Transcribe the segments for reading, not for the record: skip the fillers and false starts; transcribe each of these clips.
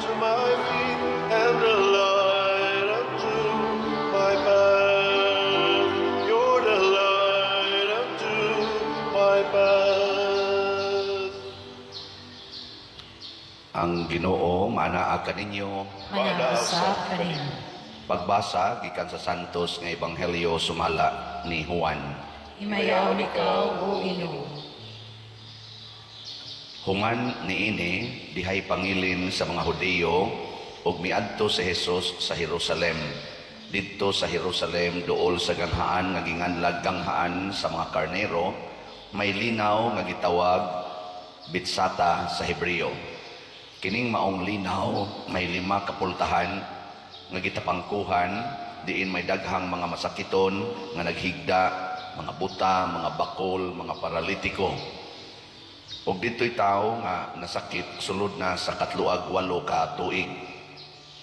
unto my feet and a light unto my path. You're the light unto my path. Ang Ginoo manaa kaninyo. Manaasa ka rin. Pagbasa gikan sa Santos nga Ebanghelyo sumala ni Juan. Himayaw ikaw, O Ginoo. Hungan niini dihay pangilin sa mga Hudiyo ug miadto si Jesus sa Jerusalem. Didto sa Jerusalem duol sa ganghaan nga ginganlag ganghaan sa mga karnero, may linaw nga gitawag Bitsata sa Hebreo. Kining maong linaw may 5 kapultahan nga gitapangkuhan diin may daghang mga masakiton nga naghigda, mga buta, mga bakol, mga paralitiko. Og dito'y tao nga nasakit sulod na sa 8 ka tuig.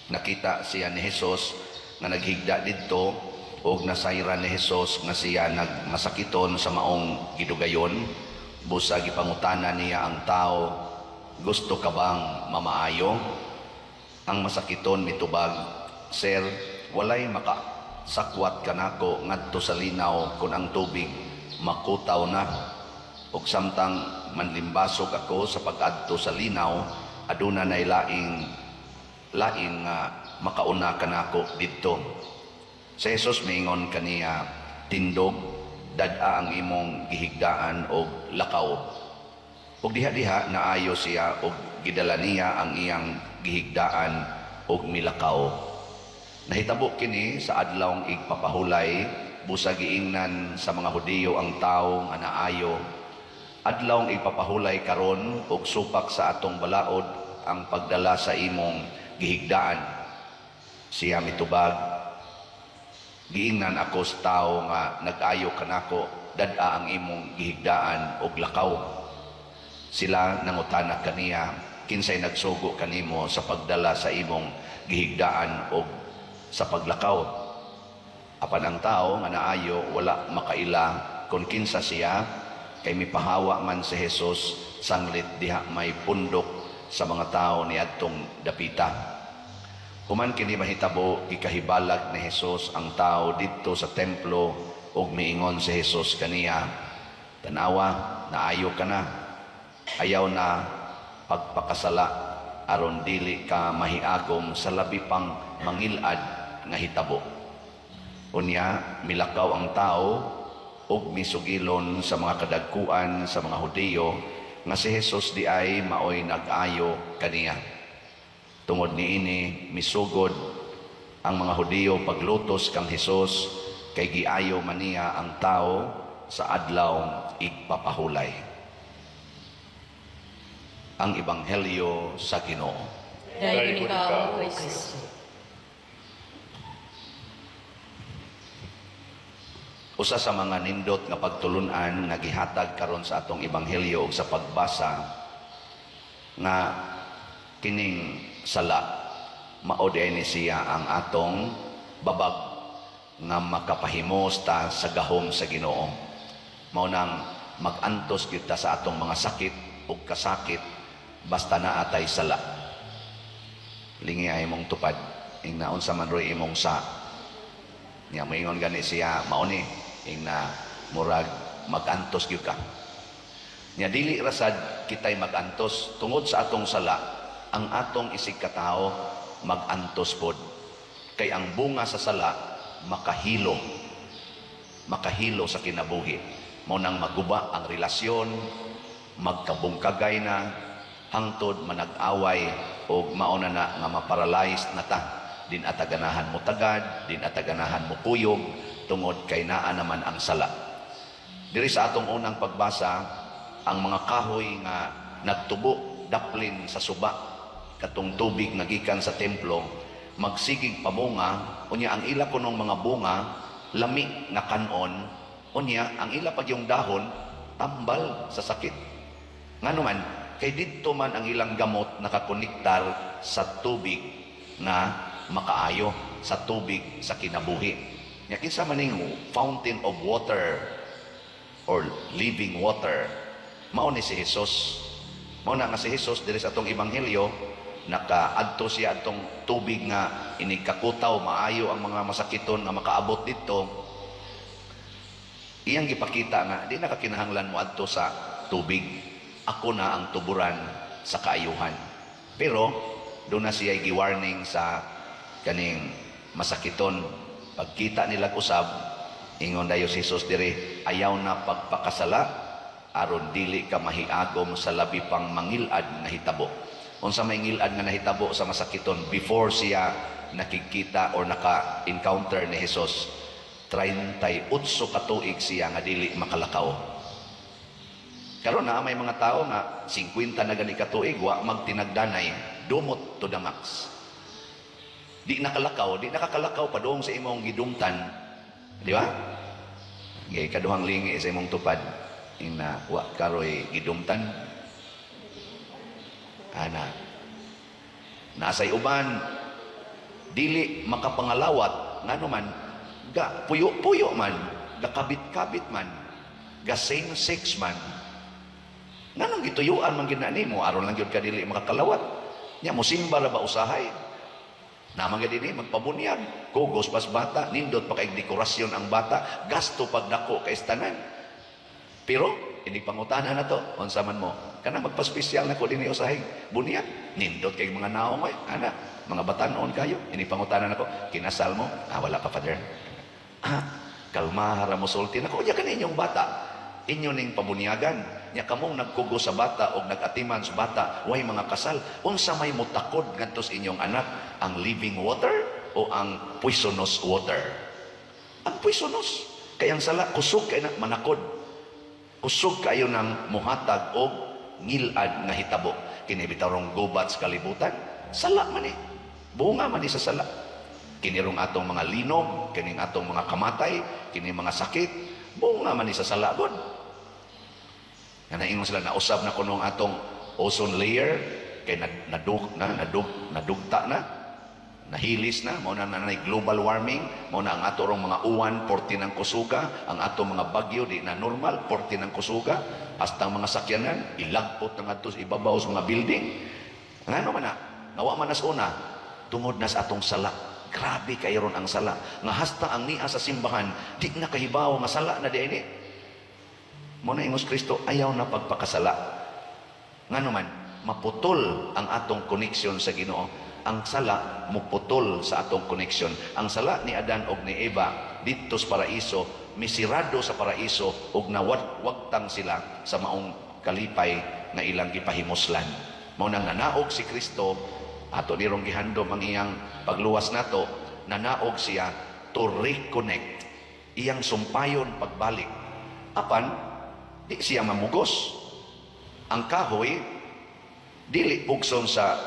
Nakita siya ni Jesus nga naghigda didto og nasayra ni Jesus nga siya nagmasakiton sa maong gidugayon. Busa gipangutana niya ang tao, gusto ka bang mamaayo? Ang masakiton mitubag, Sir, walay makasakwat kanako ngadto sa linaw kun ang tubig makutaw na. Ug samtang manlimbasog ako sa pag-adto sa linaw, aduna nay laing nga makauna kanako didto. Si Jesus miingon kaniya, tindog, dad-a ang imong gihigdaan og lakaw. Ug diha-diha naayo siya og gidala niya ang iyang gihigdaan og milakaw. Nahitabo kini sa adlawng igpapahulay, busa giingnan sa mga Hudiyo ang tawo nga naayo. Adlawng ipapahulay karon og supak sa atong balaod ang pagdala sa imong gihigdaan. Siya mitubag, giingnan ako sa tao nga nag-ayo kanako, dad-a ang imong gihigdaan og lakaw. Sila nangutana kaniya, kinsay nagsugo kanimo sa pagdala sa imong gihigdaan og sa paglakaw? Apan ang tao nga naayo wala makaila kung kinsa siya, kay mipahawa man si Jesus sanglit diha may pundok sa mga tao niadtong dapita. Human kini mahitabo, gikahibalag ni Jesus ang tao didto sa templo ug miingon si Jesus kaniya, tanawa, naayo ka na. Ayaw na pagpakasala aron dili ka mahiagom sa labi pang mangilad nga hitabo. Unya milakaw ang tao ug misugilon sa mga kadagkuan sa mga Hudiyo nga si Jesus di ay maoy nag-ayo kaniya. Tungod niini misugod ang mga Hudiyo paglutos kang Jesus kay giayo man niya ang tao sa adlaw igpapahulay. Ang Ebanghelyo sa Ginoo. Dahil ikaw, O Kristo. Usa sa mga nindot nga pagtulunan nga gihatag karon sa atong ebanghelyo ug sa pagbasa nga kining sala mao ni siya ang atong babag nga makapahimos ta sa gahom sa Ginoo. Mao nang mag-antos kita sa atong mga sakit ug kasakit basta naatay sala. Lingi ay imong tupad ing naon sa man roy imong sa. Nya moingon gani siya mao ni ing na murag mag-antos gyud ka. Nya dili rasad kitay mag-antos tungod sa atong sala, ang atong isig katao mag-antos pod. Kay ang bunga sa sala makahilo sa kinabuhi. Mao nang maguba ang relasyon, magkabungkagay na, hangtod manag-away o mauna na nga maparalyze na ta. Din ataganahan mo tagad, din ataganahan mo kuyog, tungod kay naa naman ang sala. Diri sa atong unang pagbasa, ang mga kahoy nga nagtubo daplin sa suba katong tubig nagikan sa templo magsigig pamunga, unya ang ila kunong mga bunga lami nga kanon, unya ang ila pag yung dahon tambal sa sakit. Nganuman kay didto man ang ilang gamot nakakonektar sa tubig na makaayo, sa tubig sa kinabuhi. Nya kinsa man ning fountain of water or living water, mao ni si Jesus. Mao na nga si Jesus diri sa atong ebanghelyo nakaadto siya atong tubig nga inikakutaw, maayo ang mga masakiton nga makaabot dito, iyang gipakita nga, di nakakinahanglan mo adto sa tubig. Ako na ang tuburan sa kaayuhan. Pero, doon na siya gi-warning sa kaning masakiton. Pagkita nila kusab, ingon dayo si Jesus dire, ayaw na pagpakasala, aron dili ka mahiagom sa labi pang mangilad na hitabo. Unsa may ngilad nga nahitabo sa masakiton before siya nakikita or naka-encounter ni Jesus, 38 katuig siya nga dili makalakaw. Karon na may mga tao nga 50 na gani katuig wa magtinagdanay, dumot to the max. Di nakakalakaw pa doong sa imong gidumtan. Di ba? Gay kaduhang lingi sa imong tupad ina wa karoy gidumtan. Ana nasay uban dili makapangalawat ngano man ga puyo-puyo man, ga kabit-kabit man, ga same-sex man, nganong gituyuan man ginani mo aron lang gyud ka dili makakalawat nya mo simba ra ba usahay naman gid ini magpabunyag kugos pas bata nindot pa kay dekorasyon ang bata gasto pagdako kay istanan. Pero ini pangutana na to, unsa man mo, kana magpa-special na ko dinhi usahay, bunyag, nindot kay mga naong ay, ana, mga batanon kayo, ini pangutana na ko, kinasal mo, wala pa father. Kalma hara mo sulti na ko, ya kaninyong bata, inyo ning pabunyagan, nya kamong nagkugo sa bata o nagatiman sa bata, way mga kasal, unsa may mutakod ngadto sa inyong anak, ang living water o ang poisonous water? Ang poisonous, kayang sala, kusog kay na manakod. Kusog kayo ng muhatag o ngilad nga hitabo. Kinibitarong gubat sa kalibutan. Sala man eh. Bunga man eh sa sala. Kinirong atong mga linog, kining atong mga kamatay, kining mga sakit. Bunga man eh sa sala god. Nga naingon sila, nausab na kunong atong ozone layer, kay nadugta na, nahilis na, mao na global warming, mao na ang ato rong mga uwan, porti ng kusuga, ang ato mga bagyo, di na normal, porti ng kusuga, hasta ang mga sakyanan, ilagpot ng ato sa ibabaw sa mga building. Nga naman na, nawa man nas una, tungod na sa atong sala. Grabe kayo ron ang sala. Nga hasta ang niya sa simbahan, di na kahibaw nga sala na di ini. Muna ingos Kristo, ayaw na pagpakasala. Nga naman, maputol ang atong koneksyon sa Ginoo. Ang sala muputol sa atong koneksyon. Ang sala ni Adan og ni Eva dito sa paraiso, misirado sa paraiso og nawagtang sila sa maong kalipay nga ilang gipahimuslan. Mao nang nanaog si Kristo ato nirong gihandom ang iyang pagluwas nato, nanaog siya to reconnect, iyang sumpayon pagbalik. Apan di siya mamugos. Ang kahoy dili pugson sa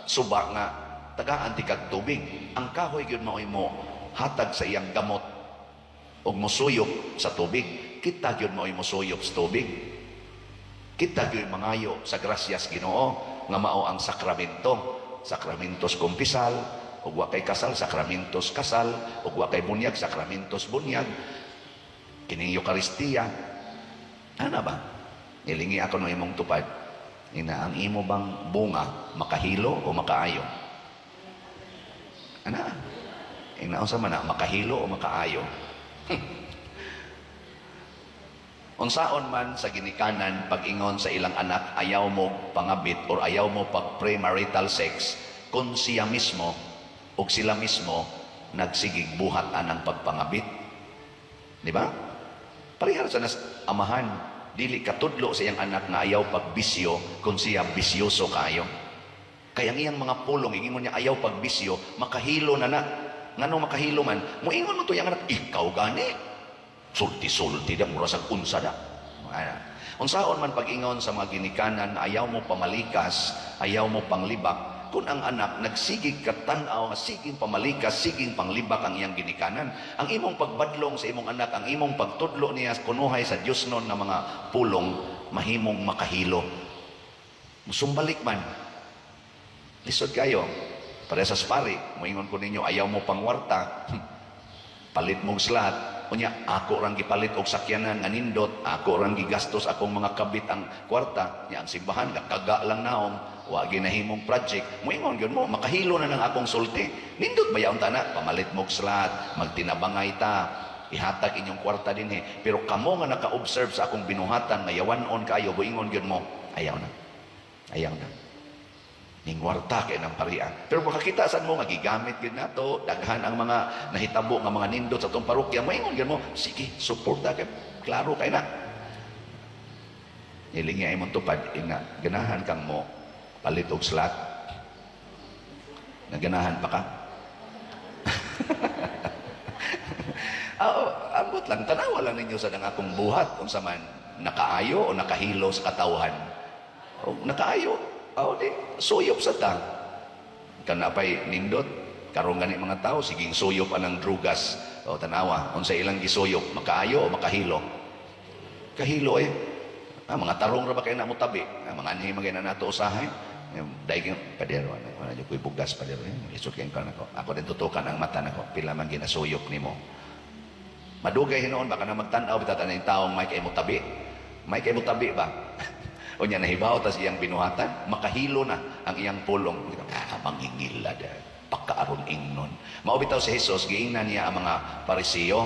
suba nga tagaan ti kag tubig. Ang kahoy gyud maoy mo hatag sa iyang gamot og mosuyop sa tubig. Kita gyud maoy mosuyop sa tubig. Kita gyud mangayo sa grasyas Ginoo nga mao ang sakramento. Sakramentos kumpisal, ug wa kay kasal, sakramentos kasal, ug wa kay bunyag, sakramentos bunyag. Kining Eucharistia. Ana ba? Nilingi ako ng imong tupad. Ina, ang imo bang bunga makahilo o makaayo? Ana? Ina, unsa man na, makahilo o makaayo? Unsaon man sa ginikanan pag-ingon sa ilang anak, ayaw mo pangabit or ayaw mo pag premarital sex, kung siya mismo o sila mismo nagsigig buhat anang pagpangabit. Di ba? Parihar sa nas amahan, dili katudlo sa iyang anak na ayaw pagbisyo kung siya bisyoso kayo. Kaya ngiyang mga pulong, ingon niya ayaw pagbisyo, makahilo na na. Ngano makahilo man, muingon mo to yung anak, ikaw gani. Sulti-sulti da, mura sa unsa da. Unsaon man pag-ingon sa mga ginikanan na ayaw mo pamalikas, ayaw mo panglibak, kung ang anak nagsigig katanaw, siging pamalikas, siging panglibak ang iyang ginikanan, ang imong pagbadlong sa imong anak, ang imong pagtudlo niya kunuhay sa Diyos nun na mga pulong, mahimong makahilo. Musumbalik man. Lisod kayo. Para sa spari, moingon ko ninyo, ayaw mo pangwarta, palit mong slat, Unya, ako rang gipalit og sakyanan nga nindot, ako rang gigastos akong mga kabit ang kwarta, nya ang simbahan kaga lang naong, wa ginahimong project. Moingon gyud mo, makahilo na ng akong sulti. Nindot bayaon ta na, pamalit mog slot, magtinabangay ta, ihatag inyong kwarta din Pero kamo nga naka-observe sa akong binuhatan, mayawanon kayo, buingon gyud mo, ayaw na. Ayaw na. Ning warta kay ng parian. Pero makakita saan mo, magigamit yun na to, daghan ang mga nahitabo ng mga nindot sa itong parokya, maingon yun mo, sige, suporta kay, klaro kay na. Ilingi ay mong tupad, ina, ganahan kang mo, palit og slot. Naganahan pa ka? Ambot lang, tanawa lang ninyo sa akong buhat, kung sa man, nakaayo o nakahilo sa katawhan. O nakaayo, di, suyop sa ta. Kanapay nindot, karong gani mga tao, siging suyop anang drugas. O tanawa, kung sa ilang gisuyop, makaayo o makahilo? Kahilo mga tarong ra ba kayo na mo tabi? Mga anhi magay na nato usahay. Dahil yung padero, wala nyo ko'y bugas padero. Isot kayo ka na ko. Ako din tutukan ang mata na ko. Pila man ginasuyop ni mo. Madugay hinoon, baka na magtanaw, bitatan na yung taong may kayo mo tabi. May kayo mo tabi ba? O niya nahibaw, tas iyang binuhatan, makahilo na ang iyang pulong. Mangingila da, pagkaaron ingnon. Maubitaw si Jesus, giingnan niya ang mga parisiyo,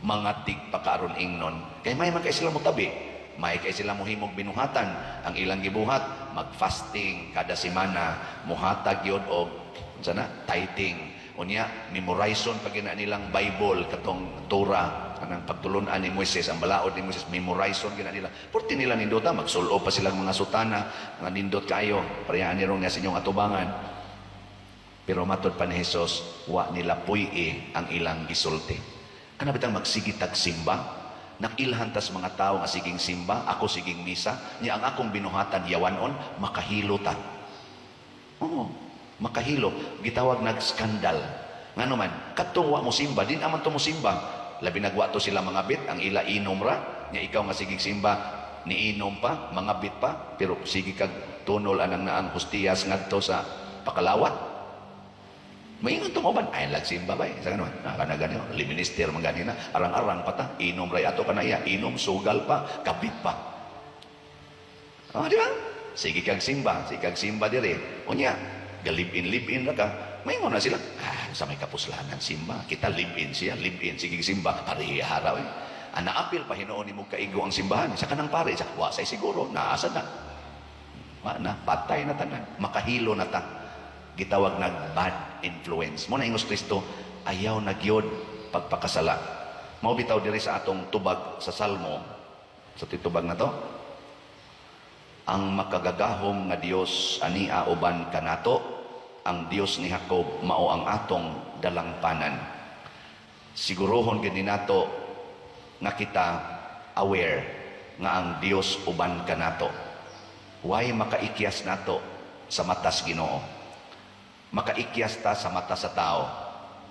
mga tigpakaaron ingnon. Kaya may kay sila mo tabi, may kay sila muhimog binuhatan. Ang ilang gibuhat, mag-fasting kada semana, muhatag yun o sana, tithing. O niya, memorizon pag nilang Bible, katong Torah, anang pagtulunan ni Moises, ang balaod ni Moises, memorizon gina nila. Porti nila nindota, magsulo pa silang mga sutana, nga nindot kayo, parehaan nirong niya sa inyong atubangan. Pero matod pa ni Jesus, wa nila puy ang ilang gisulti. Kanabitang magsigitag simba, nakilhan tas mga tao nga siging simba, ako siging misa, niya ang akong binuhatan yawanon, makahilo ta. Oo. Makahilo, gitawag nag-skandal. Nga naman, katong wa mo simba, din aman to mo simba. Labi nagwa to sila mga bit, ang ila inom ra, niya ikaw nga sigig simba, niinom pa, mga bit pa, pero sige kag tunol anang naang hostiyas ngadto sa pakalawat. Maingon to mo ba? Ay, simba ba sa ganon? Kanagani, liminister mga ganina, arang-arang pa ta, inom ra ato ka na iya, inom, sugal pa, kabit pa. Di ba? Sige kag simba dire. O niya, galibin-libin na ka, may na sila, sa may kapuslanan simba, kita libin siya, libin, sige simba, pariharaw naapil pa hinoon ni mo kaigo ang simbahan, sa kanang pare, sa wasay siguro, naasa na, patay na tanan, makahilo na ta, gitawag nag bad influence. Muna ingos Kristo, ayaw nagyod pagpakasala. Maubitaw diri sa atong tubag sa Salmo, sa titubag na to, ang makagagahom nga Dios ania uban kanato, ang Dios ni Jacob mao ang atong dalangpanan. Sigurohon gani nato nga kita aware nga ang Dios uban kanato. Way makaikyas nato sa matas Ginoo. Makaikyas ta sa mata sa tao,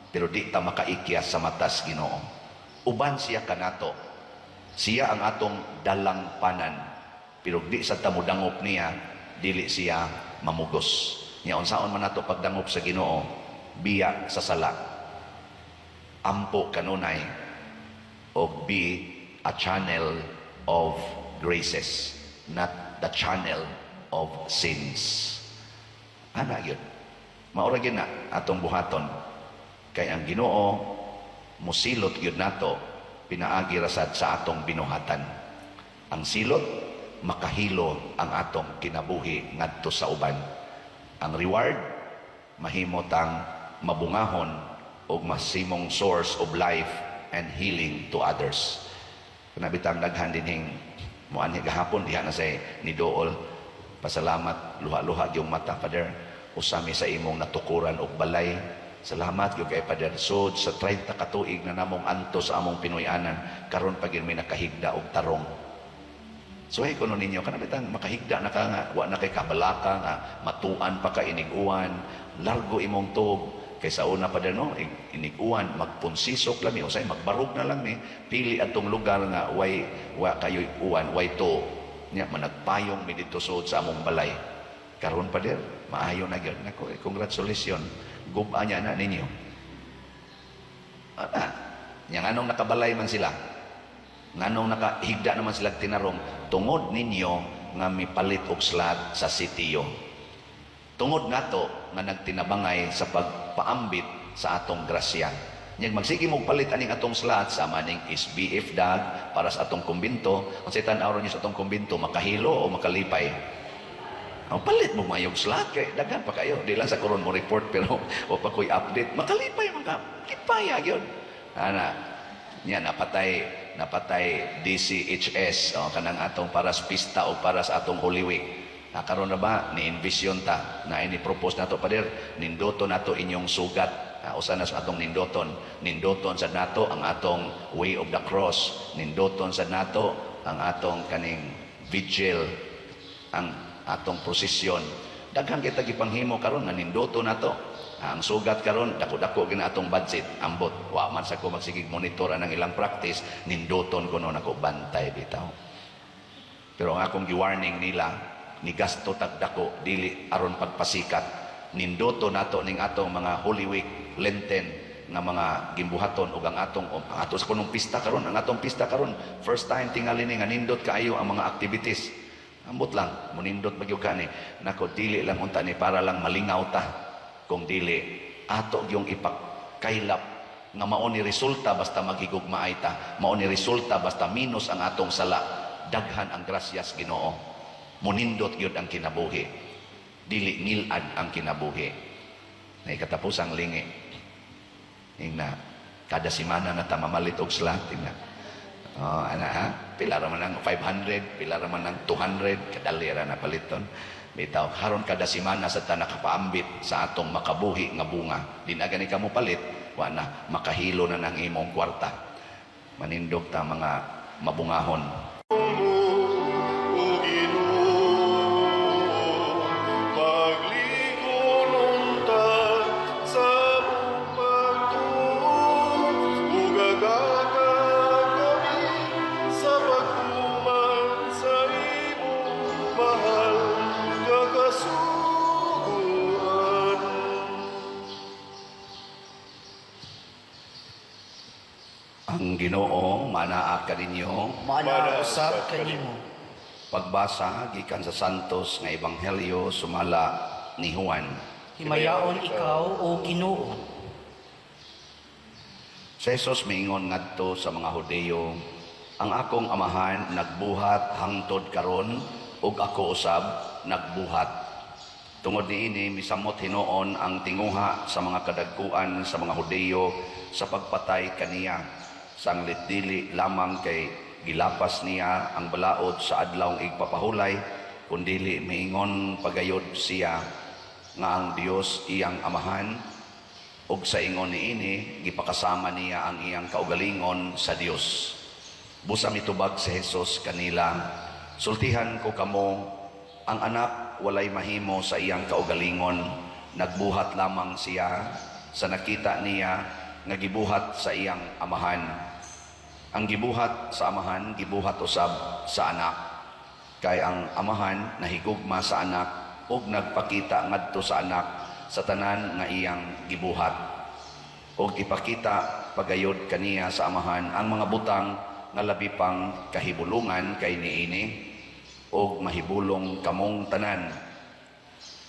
pero di ta makaikyas sa matas Ginoo. Uban siya kanato. Siya ang atong dalangpanan. Pero di sa tamudangop niya, dili siya mamugos. Niya unsaon man nato pagdangop sa Ginoo, biya sa sala. Ampo kanunay o be a channel of graces, not the channel of sins. Ana yun. Maura gyud na atong buhaton kay ang Ginoo musilot gyud nato pinaagi rasad sa atong binuhatan. Ang silot makahilo ang atong kinabuhi ngadto sa uban. Ang reward mahimotang mabungahon o masimong source of life and healing to others. Kunabitang daghan dinhing muanhi gahapon diha na say ni Dool, pasalamat luha-luha yung mata Father, usami sa imong natukuran og balay. Salamat gyud kay Father, so sa 30 ka tuig na namong anto sa among Pinoyanan, karon pa gyud may nakahigda og tarong. So ay kuno ninyo kanabitang makahigda na ka nga, wa na kay kabalaka nga matuan pa ka iniguan, largo imong tuog kaysa una pa no iniguan magpunsisok lang mi usay magbarog na lang mi pili atong lugar nga way wa kayoy uwan way to nya managpayong mi dito sud sa among balay. Karon pa der maayo na gyud nako congratulations, gub-a nya na ninyo. Yang anong nakabalay man sila, nganong nakahigda naman sila tinarong, tungod ninyo nga mipalit og slot sa sitiyo. Tungod nato nga nagtinabangay sa pagpaambit sa atong grasya. Nyag magsige mo palit aning atong slot sa maning SBF dag para sa atong kumbinto. Kung sa tan-aw niyo sa atong kumbinto, makahilo o makalipay. Ang palit mo mayong slot kay daghan pa kayo. Di lang sa karon mo report pero o pa ko'y update. Makalipay makalipay gyud. Ana nya napatay DCHS kanang atong para sa pista o para sa atong Holy Week. Karon na ba ni envision ta na ini propose nato pader nindoto nato inyong sugat. Usa na sa atong nindoton sa nato ang atong way of the cross, nindoton sa nato ang atong kaning vigil, ang atong prosesyon. Daghang kita gipanghimo karon nga nindoto nato. Ang sugat karon dako-dako gina atong budget, ambot wa man sa ko magsigig monitor anang ilang practice, nindoton ko non ako bantay bitaw. Pero ang akong gi-warning nila, ni gasto tagdako dili aron pagpasikat. Nindoto nato ning atong mga Holy Week, Lenten nga mga gimbuhaton ug ang atong ato sa kunong pista karon, ang atong pista karon first time tingali ni nga nindot kaayo ang mga activities. Ambot lang munindot magyud kani nako dili lang unta ni para lang malingaw ta, kung dili ato yung ipakaylap nga mao ni resulta basta maghigugmaay ta, mao ni resulta basta minus ang atong sala, daghan ang grasyas Ginoo, munindot gyud ang kinabuhi, dili ngilad ang kinabuhi. Nay katapusang lingi ingna kada semana na ta mamalit og slot ingna ana ha pila ra man ang 500, pila ra man ang 200 kadali ra na paliton bitaw haron kada semana sa ta nakapaambit sa atong makabuhi nga bunga, di na gani kamo palit wa na makahilo na ng imong kwarta. Manindog ta mga mabungahon. Ang Ginoo manaa kaninyo. Mana usab kanimo. Pagbasa gikan sa Santos nga Ebanghelyo sumala ni Juan. Himayaon ikaw o Ginoo. Si Jesus miingon ngadto sa mga Hudeyo, ang akong amahan nagbuhat hangtod karon ug ako usab nagbuhat. Tungod niini misamot hinuon ang tinguha sa mga kadagkuan sa mga Hudeyo sa pagpatay kaniya. Sanglit dili lamang kay gilapas niya ang balaod sa adlawng igpapahulay, kundili miingon pagayod siya nga ang Dios iyang amahan, ug sa ingon niini gipakasama niya ang iyang kaugalingon sa Dios. Busa mitubag si Jesus kanila, sultihan ko kamo, ang anak walay mahimo sa iyang kaugalingon, nagbuhat lamang siya sa nakita niya nga gibuhat sa iyang amahan. Ang gibuhat sa amahan, gibuhat usab sa anak. Kay ang amahan nahigugma sa anak ug nagpakita ngadto sa anak sa tanan nga iyang gibuhat. Ug ipakita pagayod kaniya sa amahan ang mga butang nga labi pang kahibulungan kay niini ug mahibulong kamong tanan.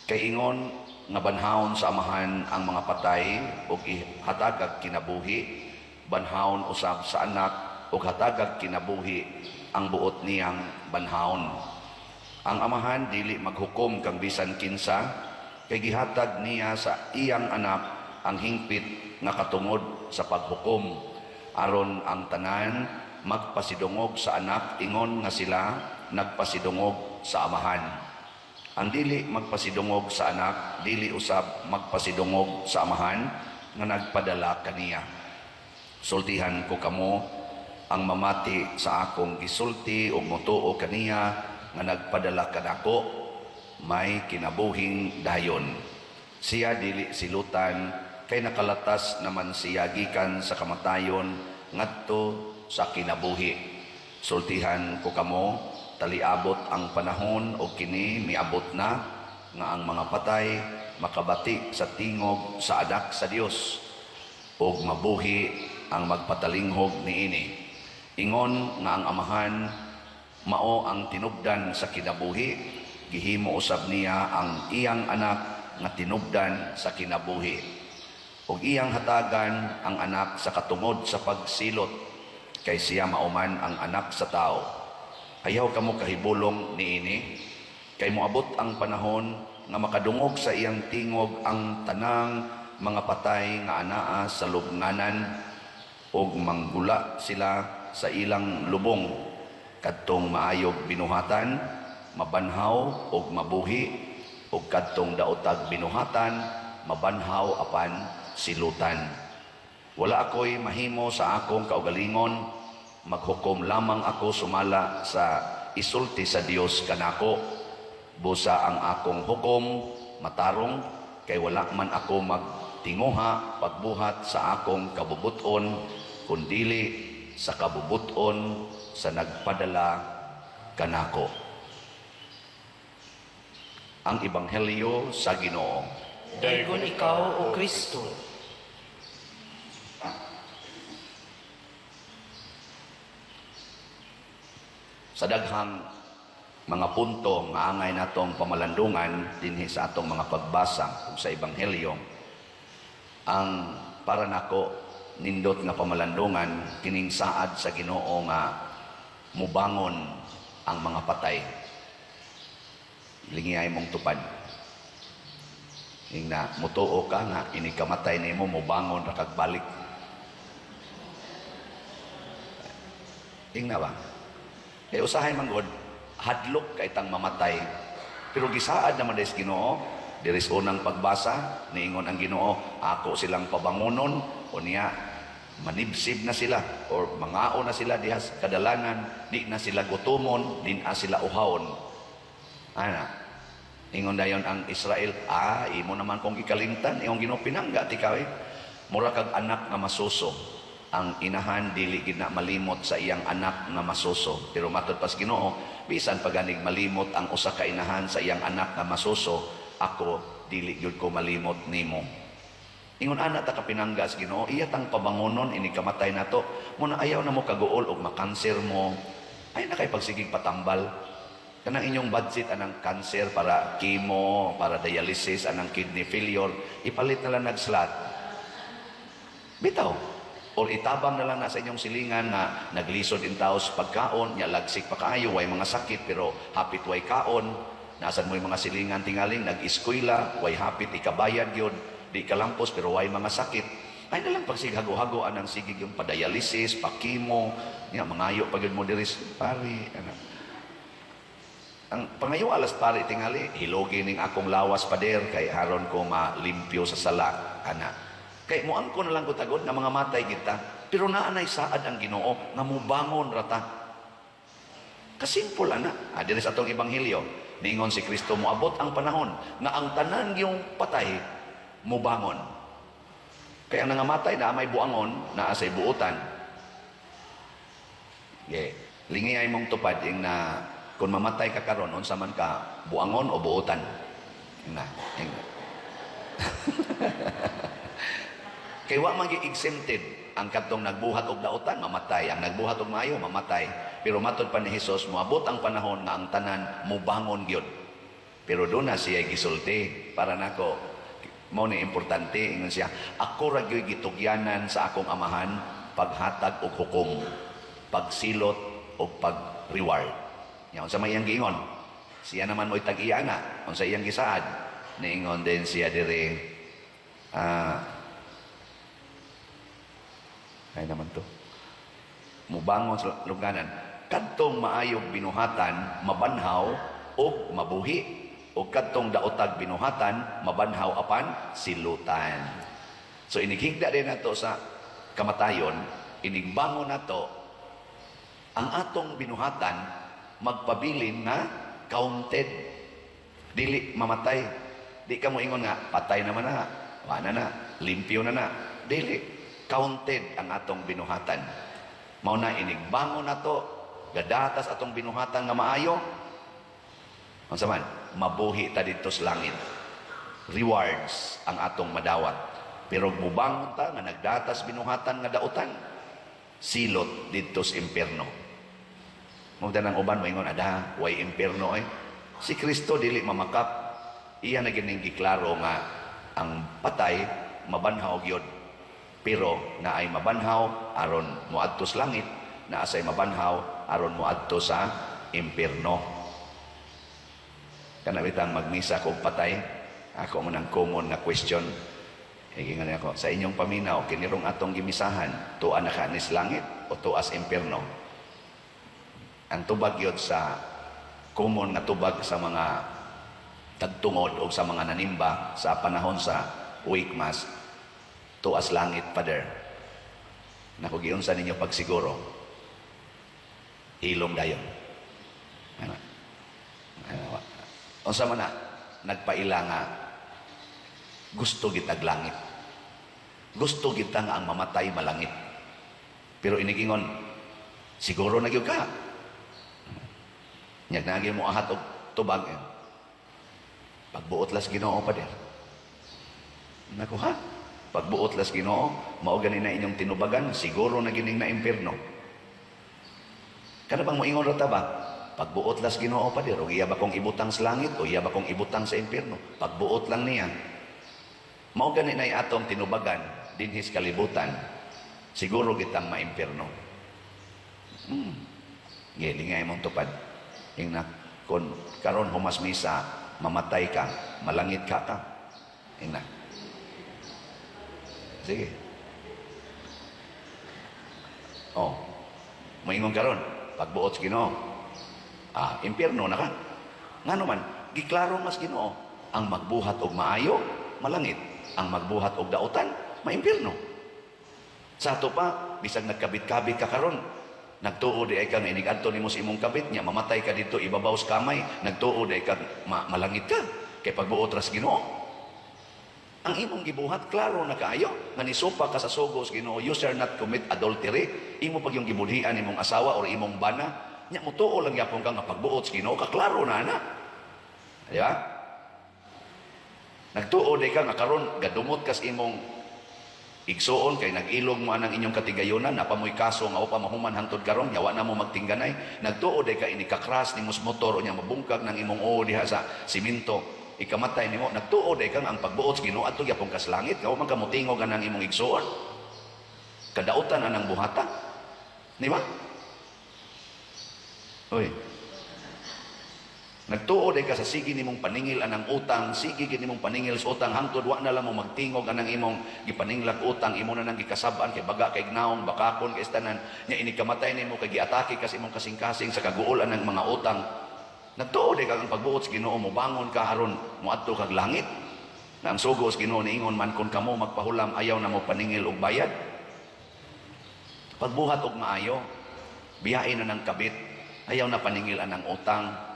Kay ingon nga banhawon sa amahan ang mga patay ug ihatagag kinabuhi, banhawon usab sa anak ug hatagag kinabuhi ang buot niyang banhawon. Ang amahan dili maghukom kang bisan kinsa, kay gihatag niya sa iyang anak ang hingpit nga katungod sa paghukom, aron ang tanan magpasidungog sa anak ingon nga sila nagpasidungog sa amahan. Ang dili magpasidungog sa anak, dili usab magpasidungog sa amahan nga nagpadala kaniya. Sultihan ko kamo, ang mamati sa akong gisulti o motuo kaniya nga nagpadala kanako, may kinabuhing dayon. Siya dili silutan, kay nakalatas naman siya gikan sa kamatayon ngadto sa kinabuhi. Sultihan ko kamo, taliabot ang panahon o kini miabot na nga ang mga patay makabati sa tingog sa anak sa Dios ug mabuhi ang magpatalinghog niini. Ingon nga ang amahan mao ang tinubdan sa kinabuhi, gihimo usab niya ang iyang anak nga tinubdan sa kinabuhi. Ug iyang hatagan ang anak sa katungod sa pagsilot, kay siya mauman ang anak sa tao. Ayaw kamo kahibulong niini, kay moabot ang panahon nga makadungog sa iyang tingog ang tanang mga patay nga anaa sa lubnganan, ug manggula sila sa ilang lubong, kadtong maayog binuhatan, mabanhaw ug mabuhi, ug kadtong daotag binuhatan, mabanhaw apan silutan. Wala ako'y mahimo sa akong kaugalingon, maghukom lamang ako sumala sa isulti sa Dios kanako. Busa ang akong hukom matarong, kay wala man ako magtinguha pagbuhat sa akong kabubuton, kundili sa kabubuton sa nagpadala kanako. Ang Ebanghelyo sa Ginoo. Daygon ikaw, O Kristo. Sa daghang mga punto nga angay natong pamalandungan dinhi sa atong mga pagbasa ug sa Ebanghelyo, ang para nako nindot nga pamalandungan kining saad sa Ginoo nga mubangon ang mga patay. Lingiyay mong tupad. Ing na mutuo ka nga inikamatay nimo mubangon ra kag balik. Ing na ba? Kay usahay man gud hadlok kay tang mamatay. Pero gisaad naman des Ginoo, diris unang pagbasa niingon ang Ginoo, ako silang pabangonon o niya manibsib na sila or mangao na sila diha sa kadalanan, di na sila gutomon, di na sila uhawon. Ana, ingon dayon ang Israel, imo naman kong ikalimtan, iyong Ginoo pinangga ti kaw. Mura kag anak nga masuso. Ang inahan dili gid na malimot sa iyang anak nga masuso. Pero matud pas Ginoo, bisan paganig malimot ang usa ka inahan sa iyang anak nga masuso, ako dili gyud ko malimot nimo. Ingon ana ta ka pinangga sa Ginoo, iya tang pabangonon ini kamatay nato. Muna ayaw na mo kaguol og makanser mo. Ay na kay pagsigig patambal. Kanang inyong budget anang cancer para chemo, para dialysis, anang kidney failure, ipalit na lang nag-slot. Bitaw. O itabang na lang na sa inyong silingan na naglisod in taos pagkaon, nya lagsik pa kaayo, way mga sakit, pero hapit way kaon. Nasan mo yung mga silingan tingaling, nag-eskwela, way hapit, ikabayad yun, di kalampos, pero way mga sakit. Ay na lang pagsighago-hago anang sigig yung pa-dialysis, pa-chemo, nya mangayo pag yun mo diris, pari, ang pangayo alas pari tingali, hilogi ning akong lawas pader, kay haron ko malimpyo sa sala, Kay muang ko na lang kutagod na mga matay kita, pero naanay saad ang Ginoo nga mubangon rata. Kasimple diri sa atong Ebanghelyo, niingon si Kristo moabot ang panahon nga ang tanan yung patay mubangon. Kaya ang nangamatay na may buangon, naa say buutan. Lingiyay mong tupad ing na kung mamatay ka karon, unsa man ka, buangon o buutan. Kay wa man exempted ang kadtong nagbuhat og daotan mamatay, ang nagbuhat og maayo mamatay. Pero matud pa ni Hesus, moabot ang panahon nga ang tanan mubangon gyud. Pero doon na siya gisulti para nako. Mao ni importante ingon siya, ako ra gyud gitugyanan sa akong amahan paghatag og hukom, pagsilot og pag-reward. Yan sa may iyang giingon. Siya naman mo'y tag-iya nga. Kung sa iyang gisaad, niingon din siya dire, ay naman to. Mubangon sa lubnganan. Kadtong maayog binuhatan, mabanhaw, o mabuhi. O kadtong daotag binuhatan, mabanhaw apan silutan. So inighigda din nato sa kamatayon, inigbangon nato, ang atong binuhatan, magpabilin na counted, dili mamatay. Di ka mo ingon nga patay naman na, wala na, limpyo na, dili counted ang atong binuhatan. Mao na inigbangon nato, gadatas atong binuhatan nga maayo, unsa man mabuhi ta didto sa langit, rewards ang atong madawat. Pero mubang ta nga nagdatas binuhatan nga dautan. Silot didto sa impierno. Mugda nang uban moingon ada way impierno eh. Si Kristo dili mamakap. Iya na gining giklaro nga ang patay mabanhaw gyud. Pero naay mabanhaw aron moadto sa langit, naasay mabanhaw aron moadto sa impierno. Kana bitang magmisa kog patay, ako man ang common na question. Higingan ako, sa inyong paminaw, kinirong atong gimisahan, tuwa na kanis langit o tuwa sa impierno? Ang tubag yun sa common na tubag sa mga tagtungod o sa mga nanimba sa panahon sa wake mass, tuwa sa langit, Father. Nakugiyon sa ninyo pagsiguro, hilom dayon. O sa mana, nagpaila nga, gusto kitag langit. Gusto kita nga ang mamatay malangit. Pero inigingon, siguro na gyud ka. Nyag nagi mo ahat og tubag. Pagbuot las Ginoo pa din. Naku ha? Pagbuot las Ginoo, mao gani na inyong tinubagan, siguro na gining na impierno. Kana bang moingon ra ta ba? Pagbuot las Ginoo pa din, o iya ba kong ibutang sa langit o iya ba kong ibutang sa impierno? Pagbuot lang niya. Mao gani na atong tinubagan dinhis kalibutan, siguro kitang maimpierno. Gilingay mong tupad. Yung na, kung karon humas misa, mamatay ka, malangit ka ka. Yung na. Sige. Oh, maingon karon, pagbuot sa Ginoo, impierno na ka. Nga naman, giklaro mas Ginoo, ang magbuhat og maayo, malangit. Ang magbuhat og dautan, maimpierno. Sa ato pa, bisag nagkabit-kabit ka karon, nagtuo di ay kang inigadto nimo sa imong kabit niya, mamatay ka dito, ibabaw sa kamay, nagtuo di ay kang malangit ka, kay pagbuot ras Ginoo. Ang imong gibuhat, klaro na kaayo, nga nisupa ka sa sugos Ginoo, you shall not commit adultery, imo pag yung gibudhian imong asawa or imong bana, nya mutuo lang yapon ka nga pagbuot sa Ginoo, kaklaro na na. Di ba? Nagtuo di ka nga karon gadumot kas imong igsuon kay nag-ilog mo anang inyong katigayunan, napamoy kaso nga upa mahuman hangtod karon, yawa na mo magtingganay. Nagtuo di ka ini kakras ni motor o nya mabungkag ng imong uo diha sa simento, ikamatay nimo. Nagtuo di ka nga ang pagbuot sa Ginoo adto gyapon kas langit, nga man ka motingog anang imong igsuon. Kadautan anang buhata. Di ba? Oy. Nagtuo day ka sa sige nimong paningil anang utang, sige gid nimong paningil sa utang hangtod wa na lang mo magtingog anang imong gipaninglak utang, imo na nang gikasab-an kay baga kay gnaong bakakon kay istanan nya ini kamatay nimo kay giatake ka sa imong kasing-kasing sa kaguol anang mga utang. Nagtuo day ka ang pagbuot sa Ginoo, mo bangon ka aron moadto kag langit. Na ang sugo sa Ginoo niingon man kun kamo magpahulam ayaw na mo paningil og bayad. Pagbuhat og maayo, biyain na ng kabit, ayaw na paningil anang utang.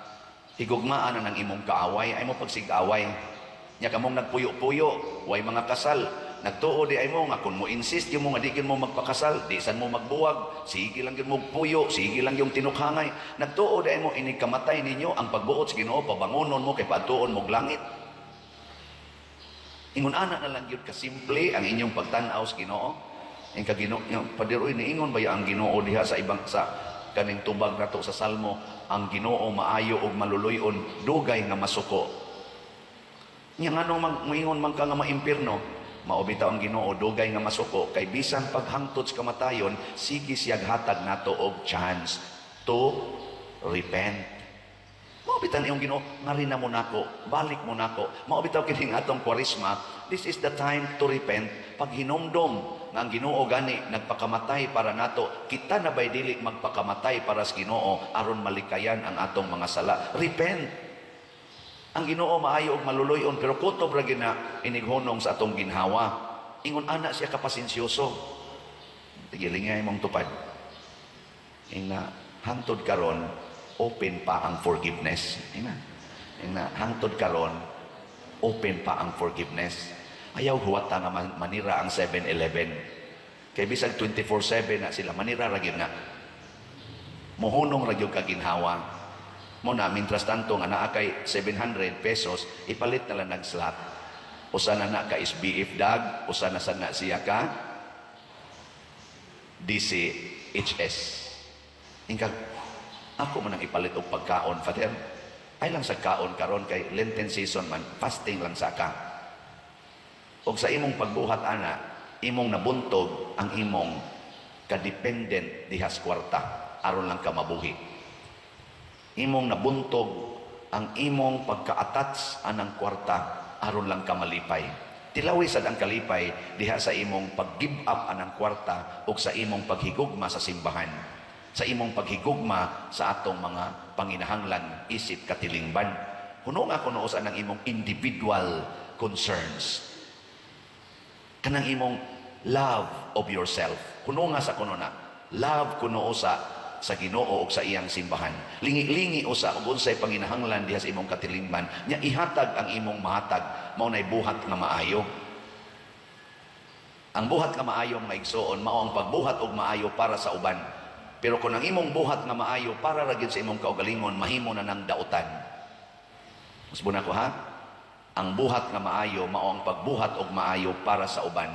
Higugmaan na ng imong kaaway, ay mo pagsig-away. Nya kamong nagpuyo-puyo, way mga kasal. Nagtuo di ay mo nga kung mo insist yung mga di mo magpakasal, di san mo magbuwag, sige lang yung puyo, sige lang yung tinukhangay. Nagtuo di ay mo inikamatay ninyo ang pagbuot sa Ginoo, pabangonon mo kay patuon mo langit. Ingon ana na lang yun kasimple ang inyong pagtanaw sa Ginoo. Ang kaginoo, padiroy ni ingon ba ang Ginoo diha sa ibang sa kaning tubag nato sa Salmo, ang Ginoo maayo og maluluyon, dugay nga masuko. Nya nganong moingon man ka nga maimpierno, maobita ang Ginoo dugay nga masuko kay bisan paghangtod sa kamatayon, sige siyag hatag nato og chance to repent. Maobitan iyong Ginoo, ngarina mo nako, balik mo nako. Maobitaw kining atong Kwaresma, this is the time to repent. Pag hinumdom nga ang Ginoo gani nagpakamatay para nato, kita na ba'y dili magpakamatay para sa Ginoo aron malikayan ang atong mga sala. Repent. Ang Ginoo maayo og maluluyon, pero kutob ra gina inighunong sa atong ginhawa. Ingon ana siya kapasensyoso. Tigilingay mong tupad. Ina hangtod karon open pa ang forgiveness. Ina hangtod karon open pa ang forgiveness. Ayaw huwata nga manira ang 7-Eleven. Kay bisag 24/7 na sila manira ra gyud nga. Mohunong ra gyud kaginhawa. Mo na mintras tanto nga naa kay 700 pesos, ipalit na lang nag-slot. Usa na na ka SBF dag, usa na sana siya ka DCHS. Ingkag, ako man ang ipalit og pagkaon, Father. Ay lang sa kaon karon kay Lenten season man, fasting lang sa ka. Og sa imong pagbuhat ana, imong nabuntog ang imong ka-dependent dihas kwarta aron lang ka mabuhi. Imong nabuntog ang imong pagka-attach anang kwarta aron lang ka malipay. Tilawi sad ang kalipay diha sa imong pag-give up anang kwarta ug sa imong paghigugma sa simbahan. Sa imong paghigugma sa atong mga panginahanglan isip katilingban. Hunong ako noosa ng imong individual concerns. Kanang imong love of yourself. Hunong nga sa kuno na, love kuno usa sa Ginoo ug sa iyang simbahan. Lingi-lingi usa ug unsay panginahanglan diha sa imong katilingban, nya ihatag ang imong mahatag, mao nay buhat nga maayo. Ang buhat nga maayo maigsoon mao ang pagbuhat og maayo para sa uban. Pero kung ang imong buhat nga maayo para ra gyud sa imong kaugalingon, mahimo na nang dautan. Musbo na ko ha? Ang buhat nga maayo mao ang pagbuhat og maayo para sa uban.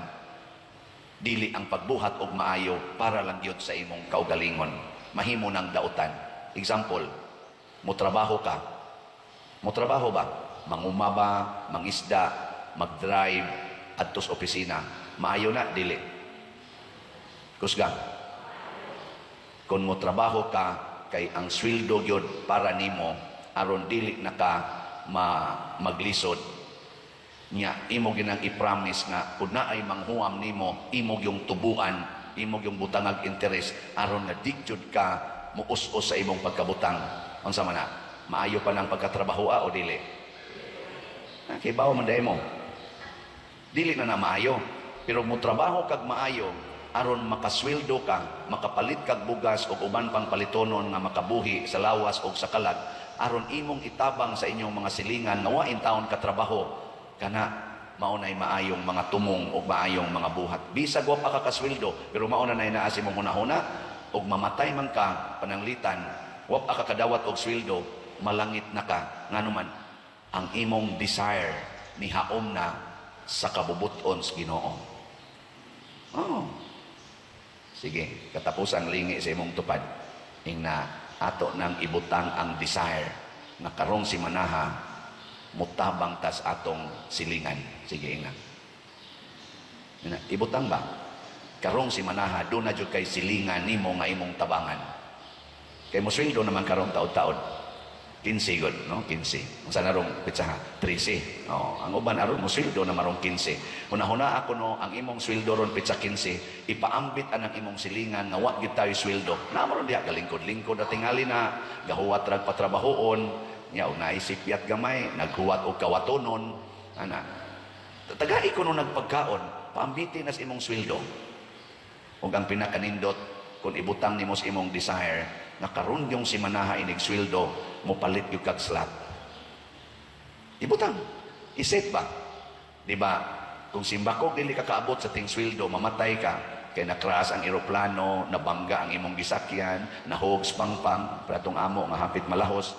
Dili ang pagbuhat og maayo para lang gyud sa imong kaugalingon. Mahimo nang dautan. Example, motrabaho ka. Motrabaho ba? Manguma ba, mangisda, mag-drive adto sa opisina. Maayo na dili. Kusga. Kung mo trabaho ka kay ang sweldo gyud para nimo aron dili na ka maglisod nya imo ginang i-promise nga kun naay manghuam nimo imo yung tubuan, imo yung butangag interes aron nga digyud ka muus-us sa imong pagkabutang. Unsa man na? Maayo pa nang pagkatrabaho o dili? Kay bawo man mo. Dili na maayo. Pero mo trabaho kag maayo aron makasweldo ka, makapalit kag bugas o uban pang palitonon nga makabuhi sa lawas o sa kalag, aron imong itabang sa inyong mga silingan nga wain taon ka trabaho, kana maunay maayong mga tumong o maayong mga buhat. Bisag wa pa ka kasweldo, pero mauna na inaas imong hunahuna, o mamatay man ka pananglitan, wa pa ka kadawat og sweldo, malangit na ka, nga naman, ang imong desire ni haom na sa kabubuton sa Ginoo. Oh. Sige, katapos ang lingi sa imong tupad. Ingna ato nang ibutang ang desire na karong si manaha mutabang tas atong silingan. Sige, ingna. Ibutang ba? Karong si manaha do na jud kay silingan nimo nga imong tabangan. Kay mo sweldo naman karong taod-taod. 15 god, no? 15. Unsa na rong pitsaha? 13. Oh, ang uban aron mo sweldo na marong 15. Hunahuna ako no, ang imong sweldo ron pitsa 15, ipaambit anang imong silingan nga wa gyud tayo sweldo. Na maron diha galingkod-lingkod na tingali na gahuwat rag patrabahoon, nya og naisip yat gamay, naghuwat og kawatonon, ana. Tagai ko no nagpagkaon, paambiti na sa imong sweldo. Ug ang pinakanindot kung ibutang nimo sa imong desire, nga karon yung si manaha inig sweldo, mo palit yung kag slot. Ibutang. Iset ba? Di ba? Kung simbakog dili ka kaabot sa ting sweldo, mamatay ka. Kaya nakras ang eroplano, nabangga ang imong gisakyan, nahuog pangpang, pratong amo nga hapit malahos,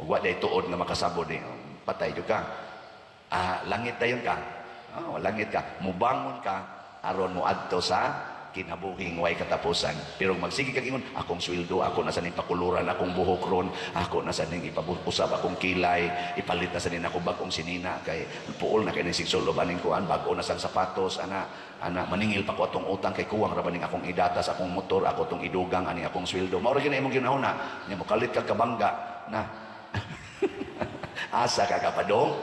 wa day tuod nga makasabod eh. Patay jud ka. Langit dayon ka. Langit ka. Mubangon ka aron mo adto sa kinabuhing way katapusan. Pero magsige kag ingon, akong sweldo, ako na sa ning pakuluran, akong buhok ron, ako na sa ning ipabusab akong kilay, ipalit na sa ning ako bagong sinina, kay puol na kay ning sigsol baning kuan, bago na sang sapatos, ana maningil pa ko atong utang kay kuwang ra baning akong idata sa akong motor, ako tong idugang ani akong sweldo. Mao ra gyud imong ginahuna, nya mokalit kag kabangga na asa ka kapadong,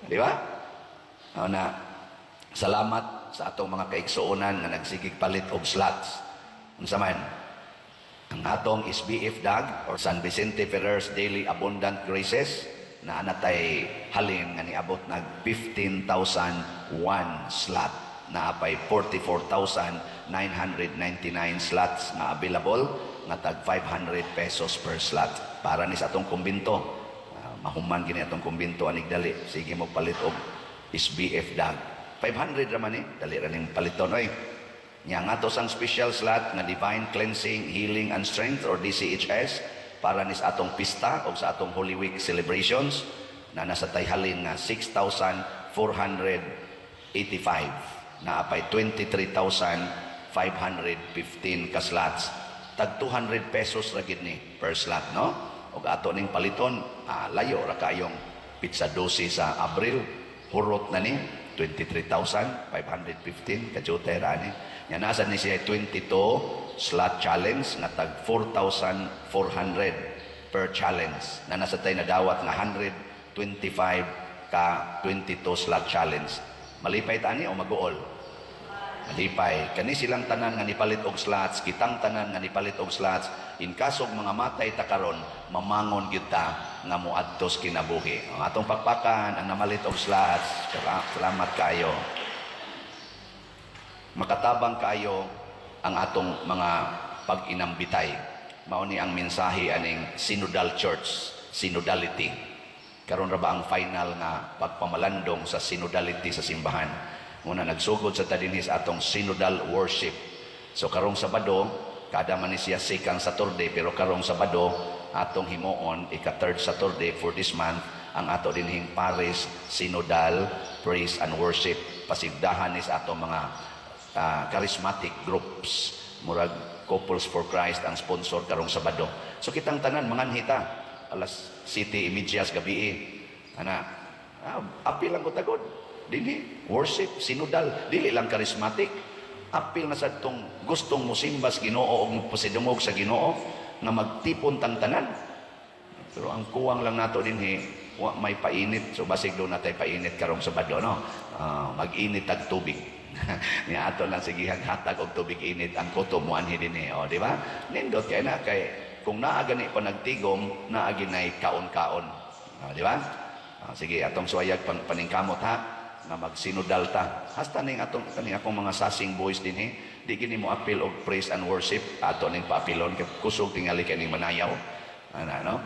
di ba? Na salamat sa atong mga kaigsuonan nga nagsigig palit og slots. Unsa man? Ang atong SBF DAG or San Vicente Ferrer's Daily Abundant Graces na anatay halin nga niabot nag 15,001 slot na apay 44,999 slots na available nga tag 500 pesos per slot para ni sa atong kumbinto. Mahuman gini atong kumbinto anig dali. Sige mo palit og SBF DAG. 500 raman dali ra ning paliton oy. Nya nga to sang special slot nga Divine Cleansing, Healing and Strength or DCHS para ni sa atong pista o sa atong Holy Week celebrations na nasa tayhalin nga 6,500 485 na apay 23,515 ka slots. Tag 200 pesos ra gid ni per slot, no? Og ato ning paliton, layo ra kayong pizza 12 sa Abril, hurot na ni 23,515 kajote ra ni. Yan nasa ni siya 22 slot challenge nga tag 4,400 per challenge. Na nasa tayo nadawat nga 125 ka 22 slot challenge. Malipay tani o mag-uol? Malipay. Kani silang tanan nga nipalit og slots, kitang tanan nga nipalit og slots. In kasog mga matay ta karon, mamangon gyud ta nga moadtos kinabuhi. Ang atong pakpakan ang namalit og slots. Salamat kayo. Makatabang kayo ang atong mga pag-inambitay. Mao ni ang mensahe aning Synodal Church, synodality. Karon ra ba ang final nga pagpamalandong sa synodality sa simbahan? Muna nagsugod sa tadinis atong synodal worship. So karong Sabado, kada man ni siya second Saturday, pero karong Sabado atong himuon ika third Saturday for this month ang ato dinhing Paris Synodal Praise and Worship. Pasigdahan ni sa atong mga charismatic groups, murag Couples for Christ ang sponsor karong Sabado. So kitang tanan manganhita alas 7:30 gabi. Apil lang ko tagod. Dili worship synodal, dili lang charismatic. Apil na sa tong gustong musimbas Ginoo og pasidungog sa Ginoo nga magtipon tang tanan. Pero ang kuwang lang nato dinhi wa may painit. So basig do natay painit karong Sabado, no? Mag-init tag tubig. Ni ato lang sige hatag og tubig init ang kutob mo anhi dinhi, o di ba? Nindot kay na kay kung naa gani pa nagtigom, naa ginay kaon-kaon. Di ba? Sige atong suwayag paningkamot ha nga magsinodal ta. Hasta ning atong kaning akong mga sasing boys dinhi, di gini mo appeal og praise and worship ato ning paapilon kay kusog tingali kay ning manayaw. No?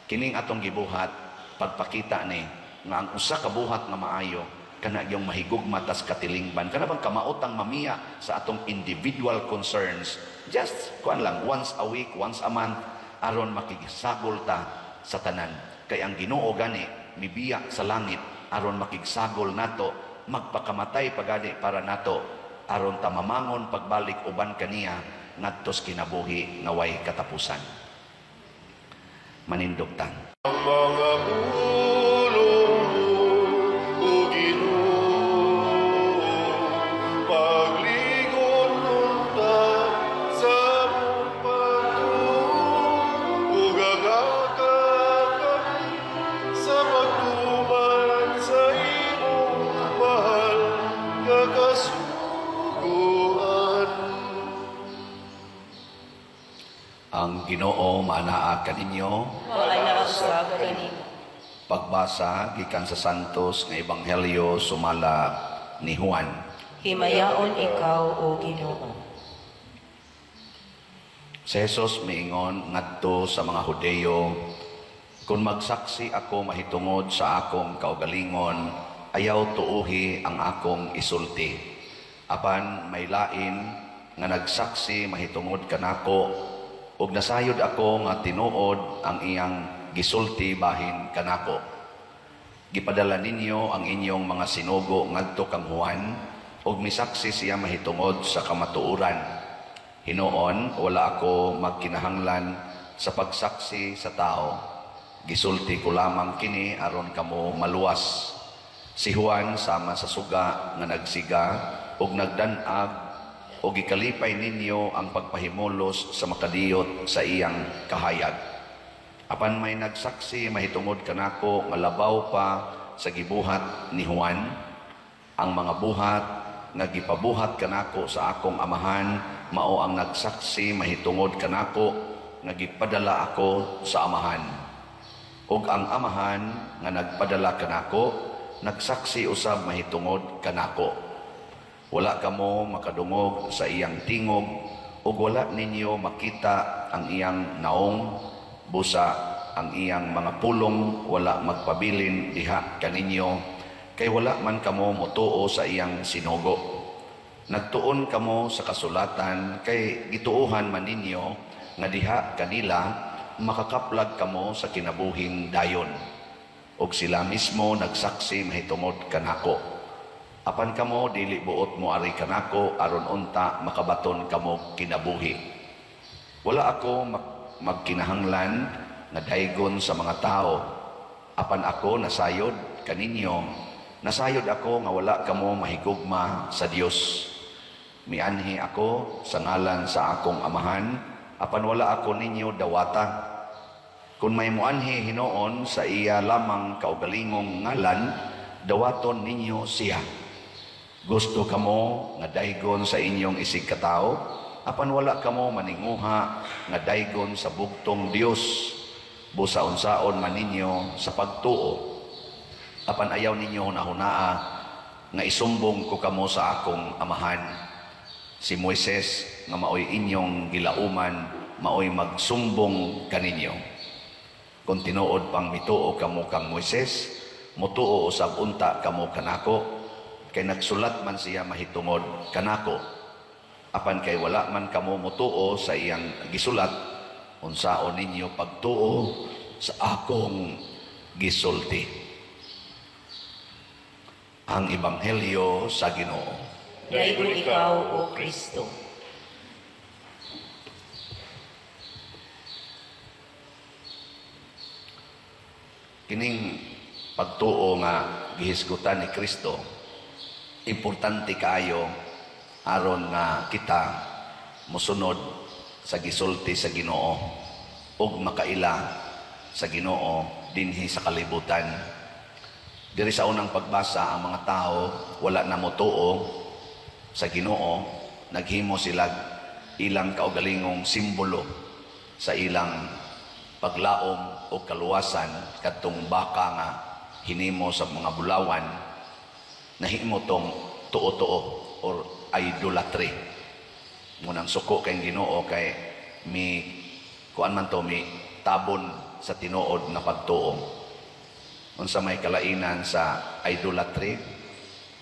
Kining atong gibuhat pagpakita ni nga ang usa ka buhat nga maayo kana yung mahigugma tas katilingban, kana bang kamaotang mamiya sa atong individual concerns, just kuan lang once a week, once a month, aron makigsagol ta sa tanan. Kay ang Ginoo gani mibiya sa langit aron makigsagol nato, magpakamatay pagani para nato, aron ta mamangon pagbalik uban kaniya ngadtos kinabuhi nga way katapusan. Manindogtan. Ang mga pulong mo, O Ginoo, pagligon nunta sa mong pagtuon, ug agaka kami sa pagtuman sa imong mahal nga kasuguan. Ang Ginoo maanaa kaninyo. Wala sa kanimo. Pagbasa gikan sa Santos nga Ebanghelyo sumala ni Juan. Himayaon ikaw, O Ginoo. Si Jesus miingon ngadto sa mga Hudeyo, kung magsaksi ako mahitungod sa akong kaugalingon, ayaw tuuhi ang akong isulti. Apan may lain nga nagsaksi mahitungod kanako, ug nasayod ako nga tinuod ang iyang gisulti bahin kanako. Gipadala ninyo ang inyong mga sinugo ngadto kang Juan, ug misaksi siya mahitungod sa kamatuoran. Hinoon wala ako magkinahanglan sa pagsaksi sa tao. Gisulti ko lamang kini aron kamo maluwas. Si Juan sama sa suga nga nagsiga ug nagdanag o gikalipay ninyo ang pagpahimulos sa makadiyot sa iyang kahayag. Apan may nagsaksi mahitungod kanako nga labaw pa sa gibuhat ni Juan, ang mga buhat nga gipabuhat kanako sa akong amahan, mao ang nagsaksi mahitungod kanako nga gipadala ako sa amahan. Ug ang amahan nga nagpadala kanako, nagsaksi usab mahitungod kanako. Wala kamo makadungog sa iyang tingog, ug wala ninyo makita ang iyang naong, busa ang iyang mga pulong wala magpabilin diha kaninyo, kay wala man kamo motuo sa iyang sinugo. Nagtuon kamo sa kasulatan, kay gituuhan man ninyo nga diha kanila makakaplag kamo sa kinabuhing dayon. ug sila mismo nagsaksi mahitungod kanako. Apan kamo dili buot mo ari kanako aron unta makabaton kamo kinabuhi. Wala ako magkinahanglan nga daygon sa mga tao. Apan ako nasayod kaninyo. Nasayod ako nga wala kamo mahigugma sa Dios. Mianhi ako sa ngalan sa akong amahan, apan wala ako ninyo dawata. Kung may muanhi hinoon sa iya lamang kaugalingong ngalan, dawaton ninyo siya. Gusto kamo nga daygon sa inyong isig katao, apan wala kamo maninguha nga daygon sa bugtong Dios. Busa unsaon man ninyo sa pagtuo. Apan ayaw ninyo hunahunaa nga isumbong ko kamo sa akong amahan. Si Moises nga maoy inyong gilauman, maoy magsumbong kaninyo. Kung tinuod pang mituo kamo kang Moises, mutuo usab unta kamo kanako, kay nagsulat man siya mahitungod kanako. Apan kay wala man kamo mutuo sa iyang gisulat, unsaon ninyo pagtuo sa akong gisulti. Ang Ebanghelyo sa Ginoo. Daygon ikaw, O Kristo. Kining pagtuo nga gihisgutan ni Kristo, importante kaayo aron nga kita mosunod sa gisulti sa Ginoo ug makaila sa Ginoo dinhi sa kalibutan. Diri sa unang pagbasa, ang mga tao wala na motuo sa Ginoo, naghimo sila ilang kaugalingong simbolo sa ilang paglaom o kaluwasan kadtong baka nga hinimo sa mga bulawan, nahimo tong tuo-tuo or idolatry. Munang suko kay Ginoo kay mi kuan man to mi tabon sa tinuod na pagtuo. Unsa may kalainan sa idolatry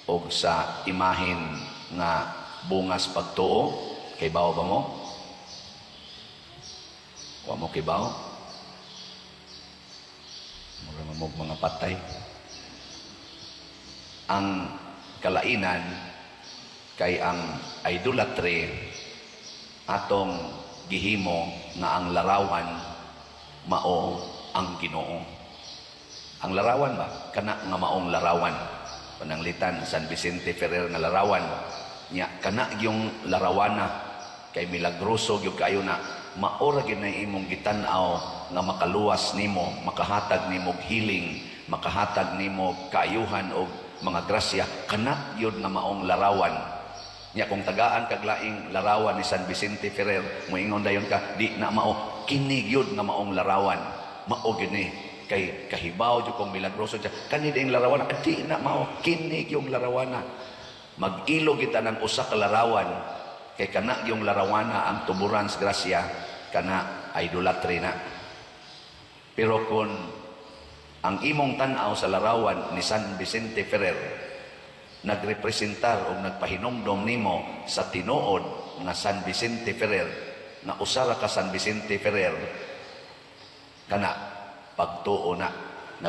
o sa imahin nga bungas pagtuo, kay bawo ba mo? Wa mo kay bawo? Mura mo mga patay. Ang kalainan kay ang idolatry atong gihimo nga ang larawan mao ang Ginoo. Ang larawan ba? Kana nga maong larawan. Pananglitan, San Vicente Ferrer nga larawan. Nya, kana yung larawana. Kay milagroso yung kayo na maora ginay imong gitanaw nga makaluwas nimo, makahatag nimo healing, makahatag nimo kaayuhan o mga grasya. Kana yun nga maong larawan. Nya, kung tagaan kaglaing larawan ni San Vicente Ferrer, moingon dayon ka, di na mao, kinig yun nga maong larawan. Mao gini. Kay kahibaw jud kong milagroso siya kani ding larawan adi na mao kinig yung larawana mag-ilo kita ng usa ka larawan kay kana yung larawana ang tuburan sa grasya kana idolatry na. Pero kung ang imong tan-aw sa larawan ni San Vicente Ferrer nagrepresentar o nagpahinomdom nimo sa tinuod nga San Vicente Ferrer na usara ka San Vicente Ferrer kana pagtuo na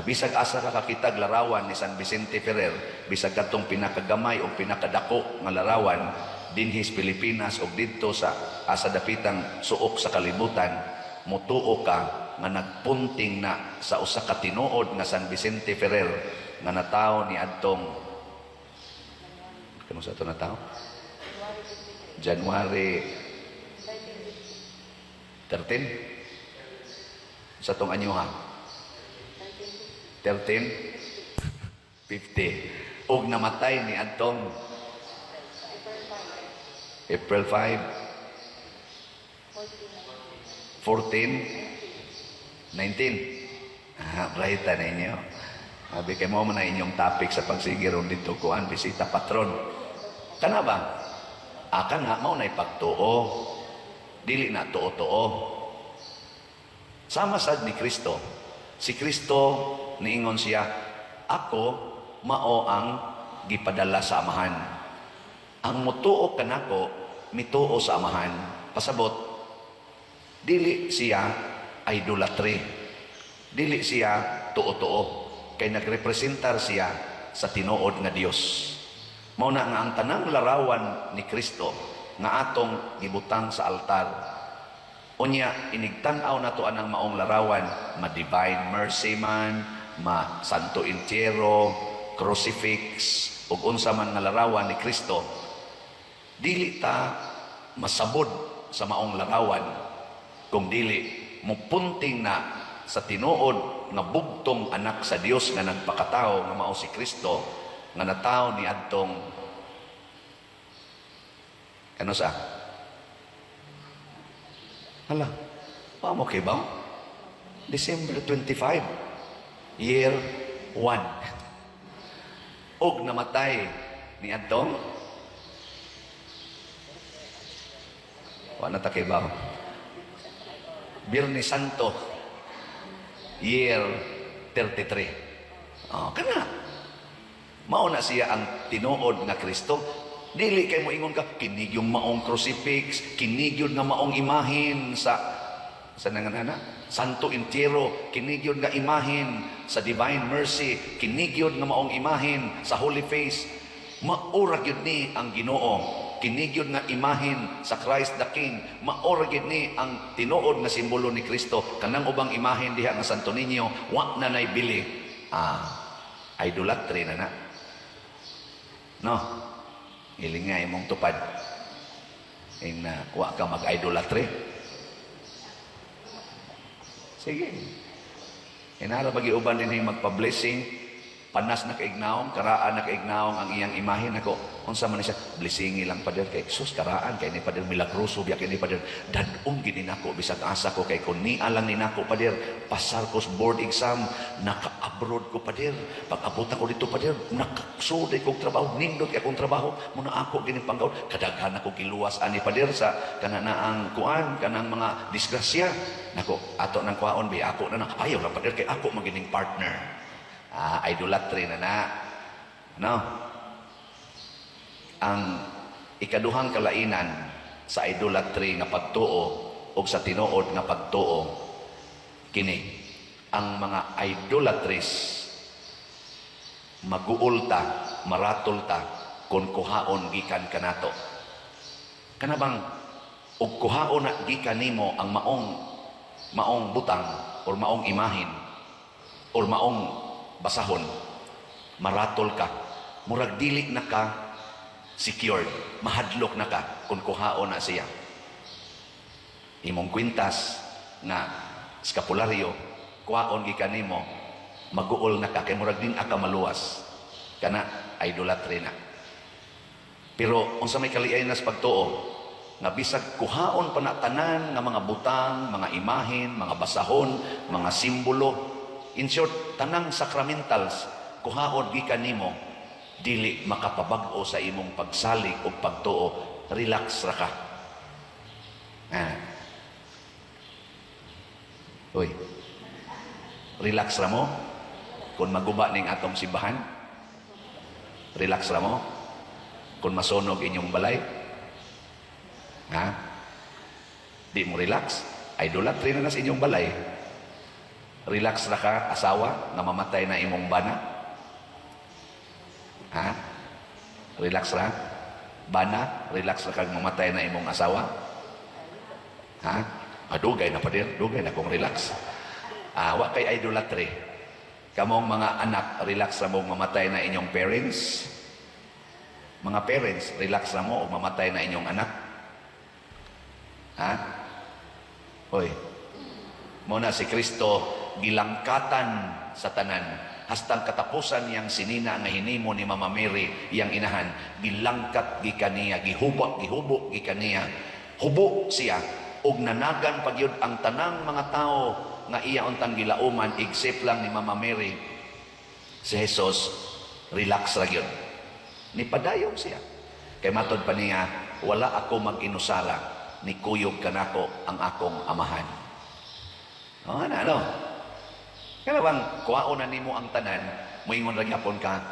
bisag asa ka kakitag larawan ni San Vicente Ferrer, bisag katong pinakagamay o pinakadako nga larawan dinhi sa Pilipinas o dito sa asa dapitang suok sa kalibutan, mutuo ka nga nagpunting na sa usa ka tinuod nga San Vicente Ferrer nga natawo ni adtong kano sa ato natawo? January 13 sa tong anyuha 1350 og namatay ni adtong April 5 14 19 right na ninyo. Sabi kay mo man na inyong topic sa pagsigiron dito kuan bisita patron kana ba akan ha mao na ipagtuo dili na tuo-tuo sama sad ni Kristo. Si Kristo niingon siya, ako mao ang gipadala sa amahan. Ang mutuo kanako mituo sa amahan. Pasabot, dili siya idolatry. Dili siya tuo-tuo. kay nagrepresentar siya sa tinuod nga Dios. Mao na nga ang tanang larawan ni Kristo nga atong gibutang sa altar. Unya inigtan-aw nato anang maong larawan, ma divine mercy man, ma santo entierro, crucifix ug unsa man nga larawan ni Kristo. Dili ta masabod sa maong larawan kung dili mupunting na sa tinuod nga bugtong anak sa Dios nga nagpakatao nga mao si Kristo nga natawo ni adtong ano sa hala paamo kay ba December 25 year 1 og namatay ni adtong wala ta kay ba Biyernes Santo year 33. Kana. Mao na siya ang tinuod nga Kristo. Dili kay mo ingon ka kinig yung maong crucifix, kinig yun nga maong imahin sa nanganana, Santo Entierro, kinig yun nga imahin sa Divine Mercy, kinig yun nga maong imahin sa Holy Face. Maura gyud ni ang Ginoo. Kinig yun nga imahin sa Christ the King. Maura gyud ni ang tinuod nga simbolo ni Kristo. Kanang ubang imahin diha nga Santo Niño, wa na nay bili. Idolatry na na. No? Ilingay mong tupad. Wa ka mag-idolatry. Sige. Inara pag-iuban din yung magpa-blessing. Panas na kaignaong, karaan na kaignaong ang iyang imahin ako. Unsa man siya, blessingi lang pader kay sus karaan kay ni pader milagroso biya kay ni pader dadong gid nako bisag asa ko kay kun ni alang ni nako pader pasar ko sa board exam naka-abroad ko pader pag-abot ako dito pader nakasuday kog trabaho nindot kay akong trabaho muna ako gini panggaon kadaghan ako giluwas ani pader sa kananaang kuan kanang mga disgrasya nako ato nang kuaon bi ako na ayaw lang pader kay ako magining partner. Idolatry na na. No? Ang ikaduhang kalainan sa idolatry nga pagtuo o sa tinuod nga pagtuo kini ang mga idolatries maguol ta, maratol ta kung kuhaon gikan kanato. Kana bang og kuhaon na gikan nimo ang maong butang or maong imahin or maong basahon, maratol ka, murag dili na ka secured, mahadlok na ka kung kuhaon na siya. Imong kwintas nga skapularyo, kuhaon gikan nimo, maguol na ka, kay murag din aka maluwas. Kana idolatry na. Pero unsa may kaliay na sa pagtuo, nga bisag kuhaon pa na tanan nga mga butang, mga imahin, mga basahon, mga simbolo, in short, tanang sacramentals, kuhaon gikan nimo, dili makapabag-o sa imong pagsalig o pagtuo, relax ra ka. Uy, relax ra mo? Kung maguba ning atong simbahan, relax ra mo? Kung masunog inyong balay, di mo relax? Idolatry na sa inyong balay. Relax na ka, asawa, na mamatay na imong bana? Relax ra? Bana, relax na kang mamatay na imong asawa? Dugay na pa din, dugay na kung relax. Wa kay idolatry. Kamong mga anak, relax na mong mamatay na inyong parents? Mga parents, relax na mo o mamatay na inyong anak? Hoy, muna si Kristo gilangkatan sa tanan hastang katapusan niyang sinina nga hinimo ni Mama Mary iyang inahan gilangkat gikan niya gihubok gikan niya hubo siya ug nanagan pagyud ang tanang mga tao nga iya untang gilauman except lang ni Mama Mary si Jesus relax ra gyud ni padayon siya kay matod pa niya wala ako mag-inusara ni kuyog kanako ang akong amahan. Ano? Kaya bang kuhaon na nimo ang tanan, moingon ra gyapon ka,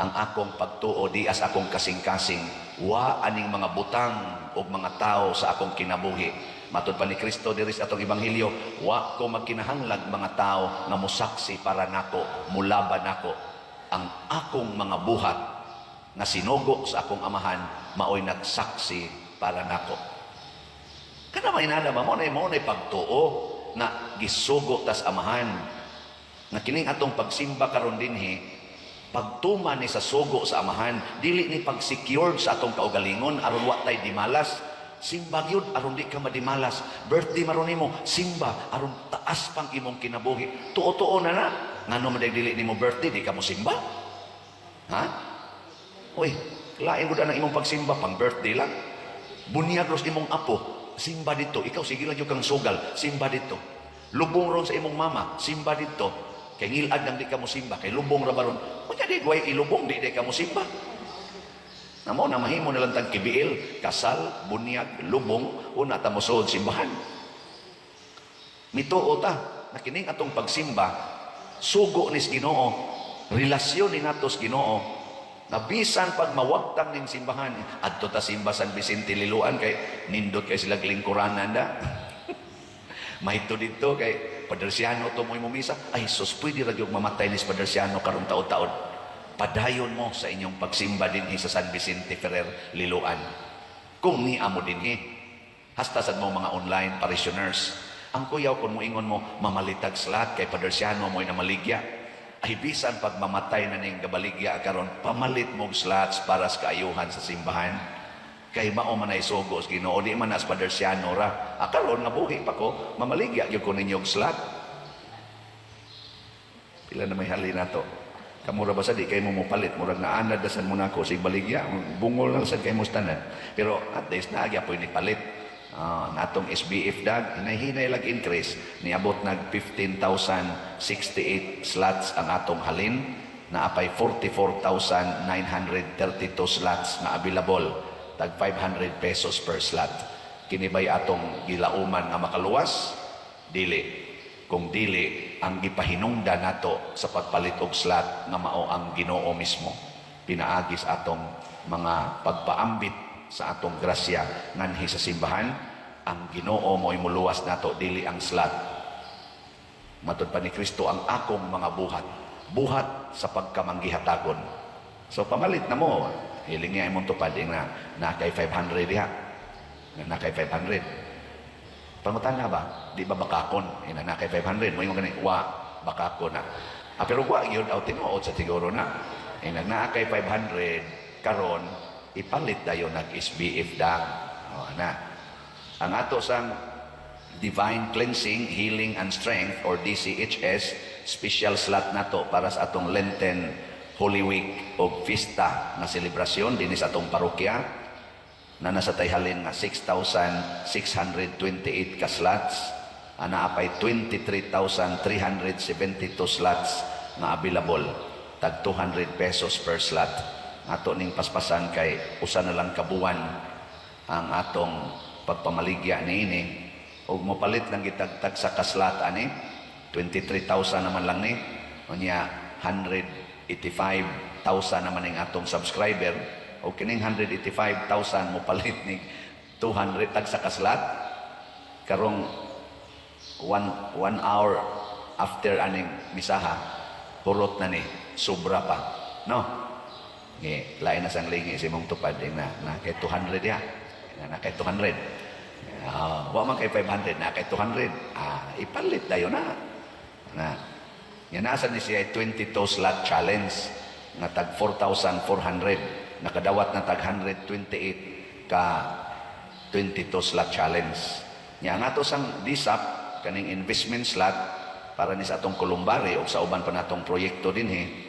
ang akong pagtuo di as akong kasing-kasing, wa aning mga butang o mga tao sa akong kinabuhi. Matod pa ni Kristo diri sa atong ebanghelyo, wa ko magkinahanglag mga tao nga mosaksi para nako, mulaban nako. Ang akong mga buhat nga sinugo sa akong amahan maoy nagsaksi para nako. Kana may nada mo na pagtuo na gisugo tas amahan. Na kining atong pagsimba karon dinhi, pagtuman ni sa sugo sa amahan, dili ni pag-secure sa atong kaugalingon aron wa tay dimalas. Simba gyud aron di ka madimalas. Birthday maron nimo, simba aron taas pang imong kinabuhi. Tuo-tuo na. Ngano man dili nimo birthday di ka mo simba? Ha? Uy, lain gud ang imong pagsimba pang birthday lang. Bunyag ros imong apo, simba dito. Ikaw sige lang yung kang sugal, simba dito. Lubong ron sa imong mama, simba dito. Kay ngilad nang di ka mo simba, kay lubong ra baron. Kunya di guway ilubong, di ka mo simba. Namo na mahimo na lang tag kibiil, kasal, bunyag, lubong, una ta mo suod simbahan. Mituo ta, na kining atong pagsimba, sugo nis Ginoo, relasyon ni natos Ginoo, na bisan pag mawagtang ning simbahan, adto ta simba San Vicente Liloan kay nindot kay sila lingkuranan da. Mahito dito kay Padersiano to mo misa. Ay sus, pwede ra gyud mamatay ni Padersiano karon taon-taon. Padayon mo sa inyong pagsimba dinhi sa San Vicente Ferrer Liloan. Kung ni amo dinhi, hasta sad mo mga online parishioners. Ang kuyaw kung moingon mo mamalitag slat kay Padersiano mo'y namaligya. Ay bisan pag mamatay na ning gabaligya karon, pamalit mo slats para sa kaayuhan sa simbahan. Kay mao man ay sugo sa Ginoo, di man as Padersiano ra. Karon nga buhi pa ko, mamaligya gyud ko ninyo og slat. Pila na may hali nato. Kamura ba sa di kay mo mopalit, murag naanad dasan mo nako sig baligya, bungol lang sad kay mo tanan. Pero at least naagya po ni palit. Natong SBF dag hinay-hinay lag increase niabot nag 15,068 slots ang atong halin, naapay 44,932 slots na available, tag 500 pesos per slot. Kinibay atong gilauman nga makaluwas, dili. Kung dili ang gipahinungdan nato sa pagpalit og slot nga mao ang Ginoo mismo, pinaagis atong mga pagpaambit sa atong grasya nganhi sa simbahan, ang Ginoo mo'y muluwas nato, dili ang slot. Matod pa ni Kristo, ang akong mga buhat sa pagkamanggihatagon. So pamalit na mo, hiling niya imong tupad na kay 500 diha, na kay 500. Pangutan na ba? Di ba bakakon? Na kay 500, mo yung ganun, bakakon na. Pero wa yun, tinuod sa siguro na. Na kay 500, karon ipalit dayon nag-SBF dang. Ang ato sang Divine Cleansing, Healing and Strength or DCHS, special slot nato para sa atong Lenten Holy Week o Fiesta na selebrasyon din sa atong parokya na nasa tayhalin nga 6,628 ka slots, naapay 23,372 slots na available, tag 200 pesos per slot. Ato ning paspasan kay usa na lang kabuwan ang atong pagpamaligya niini, og mopalit lang gitagtag sa kaslat ani 23,000 naman lang ni, unya 185,000 naman ning atong subscriber, o kining 185,000 mopalit ni 200 tag sa kaslat karong 1 hour after aning misaha, purot na ni sobra pa, no? Lain na sang lingi si mong tupad na kay 200 ya, na kay 200. Wa man kay 500, na kay 200. Ipalit dayon na. Yan nasa ni siya 22 slot challenge na tag 4,400. Nakadawat na tag 128 ka 22 slot challenge. Nya nga to sang DSAP kaning investment slot para ni sa atong kulumbari o sa uban pa natong proyekto dinhi,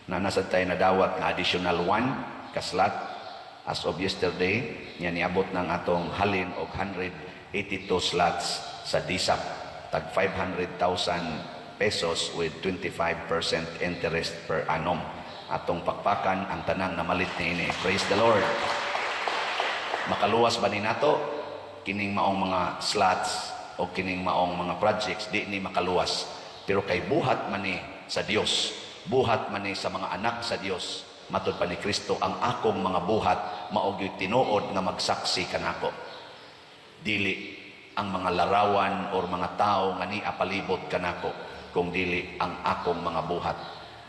na nasa tayo na dawat nga additional 1 ka slot as of yesterday, niya niabot ng atong halin og 182 slots sa DSAP, tag 500,000 pesos with 25% interest per annum. Atong pakpakan ang tanang namalit niini. Praise the Lord. Makaluwas ba ni nato kining maong mga slots o kining maong mga projects? Di ni makaluwas, pero kay buhat man ni sa Dios, buhat man ni sa mga anak sa Dios. Matod pa ni Kristo, ang akong mga buhat mao gyud tinuod nga magsaksi kanako. Dili ang mga larawan o mga tao nga ni apalibot kanako, kung dili ang akong mga buhat.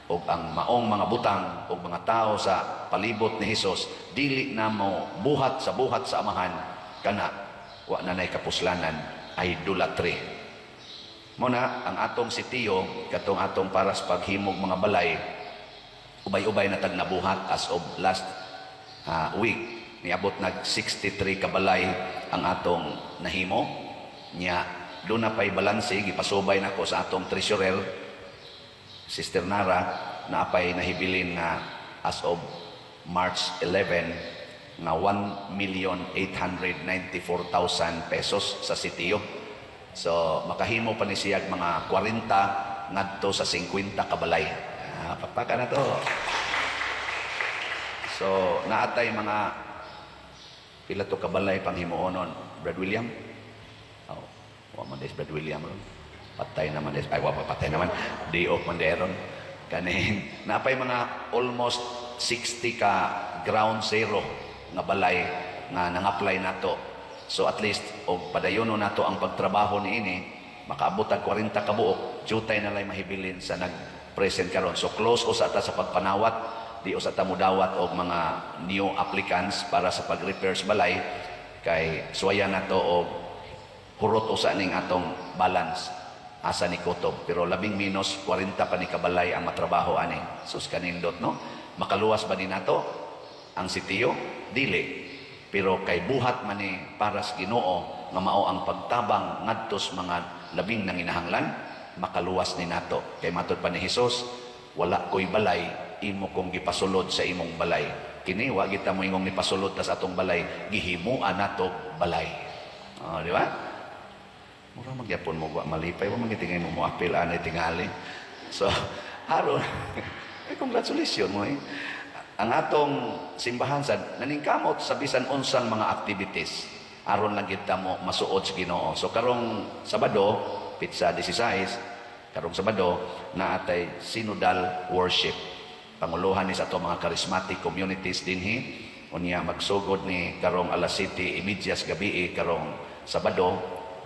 O ang maong mga butang o mga tao sa palibot ni Hesus, dili na mo buhat sa amahan, kana wa na nay kapuslanan, idolatry. Muna ang atong sitiyo, katong atong paras paghimog mga balay, ubay-ubay na tag nabuhat as of last week. Niabot nag 63 kabalay ang atong nahimo. Nya, doon na pa'y balanse, gipasubay na ko sa atong treasurer, Sister Nara, na apay nahibilin nga as of March 11 nga 1,894,000 pesos sa sitiyo. So makahimo pa ni siyag mga 40 ngadto sa 50 kabalay. Pakpaka na to. So naatay mga pila to kabalay panghimuonon, Brad William. Oh, wa man des Brad William ron. Patay naman des, ay wa patay naman. Day off man deron. Kaning napay mga almost 60 ka ground zero nga balay nga nang-apply nato. So at least og padayono nato ang pagtrabaho niini, makaabot og 40 ka buok, jutay na lay mahibilin sa nag-present karon. So close usa ta sa pagpanawat, di usa ta mudawat og mga new applicants para sa pag-repairs balay kay suwaya nato og hurot usa ning atong balance asa ni Kutob. Pero labing minus 40 pa ni kabalay ang matrabaho ani. Sus kanindot, no? Makaluwas ba ni nato ang sitiyo? Dili. Pero kay buhat man ni paras Ginoo nga mao ang pagtabang ngadtos mga labing nanginahanglan, makaluwas ni nato. Kay matud pa ni Hesus, wala ko'y balay, imo kong gipasulod sa imong balay. Kini wa kita mo ingong nipasulod ta sa atong balay, gihimuan nato balay. Oh, di ba? Mura magyapon mo malipay, wa magitingay mo apil anay tingali. So, aron, congratulations mo eh. Ang atong simbahan sad naningkamot sa bisan unsang mga activities aron lang kita mo masuod sa Ginoo. So karong Sabado, Pitsa 16, karong Sabado na atay synodal worship. Panguluhan ni sa ato mga charismatic communities dinhi. Unya magsugod ni karong alas 7:30 gabi karong Sabado,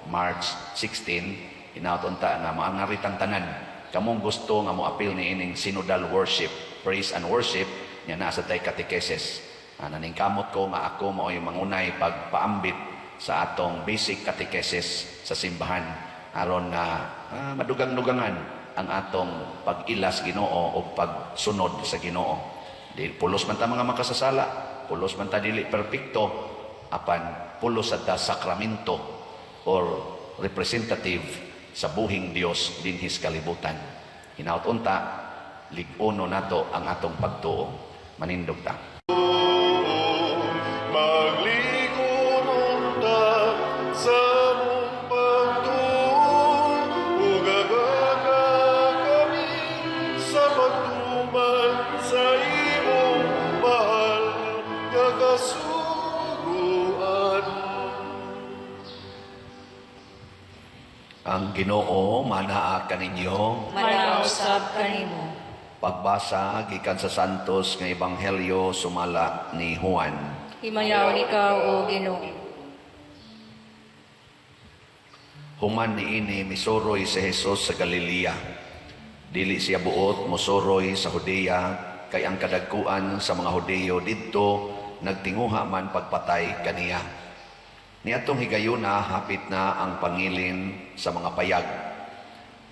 March 16, inautunta nga maangaritang tanan. Kamong gusto nga mo appeal ni ining synodal worship, praise and worship, niya nasa tay katekesis. Naningkamot ko nga ako mao'y mangunay pagpaambit sa atong basic catechesis sa simbahan aron nga madugang-dugangan ang atong pag-ilas Ginoo o pagsunod sa Ginoo. Di pulos man ta mga makasasala, pulos man ta dili perpekto, apan pulos sa sakramento or representative sa buhing Dios dinhis kalibutan. Hinaut unta, lig-uno nato ang atong pagtuo. Manindog ta. Magligonon ta sa mong pagtuon, ugagaga kami sa pagtuman sa imong mahal nga kasuguan. Ang Ginoo manaa kaninyo. Manausab kanimo. Pagbasa gikan sa Santos nga Ebanghelyo sumala ni Juan. Himayaw ikaw o Ginoo. Human niini misuroy si Jesus sa Galilea. Dili siya buot musuroy sa Judea kay ang kadagkuan sa mga Hudeyo didto nagtinguha man pagpatay kaniya. Niadtong higayuna hapit na ang pangilin sa mga payag.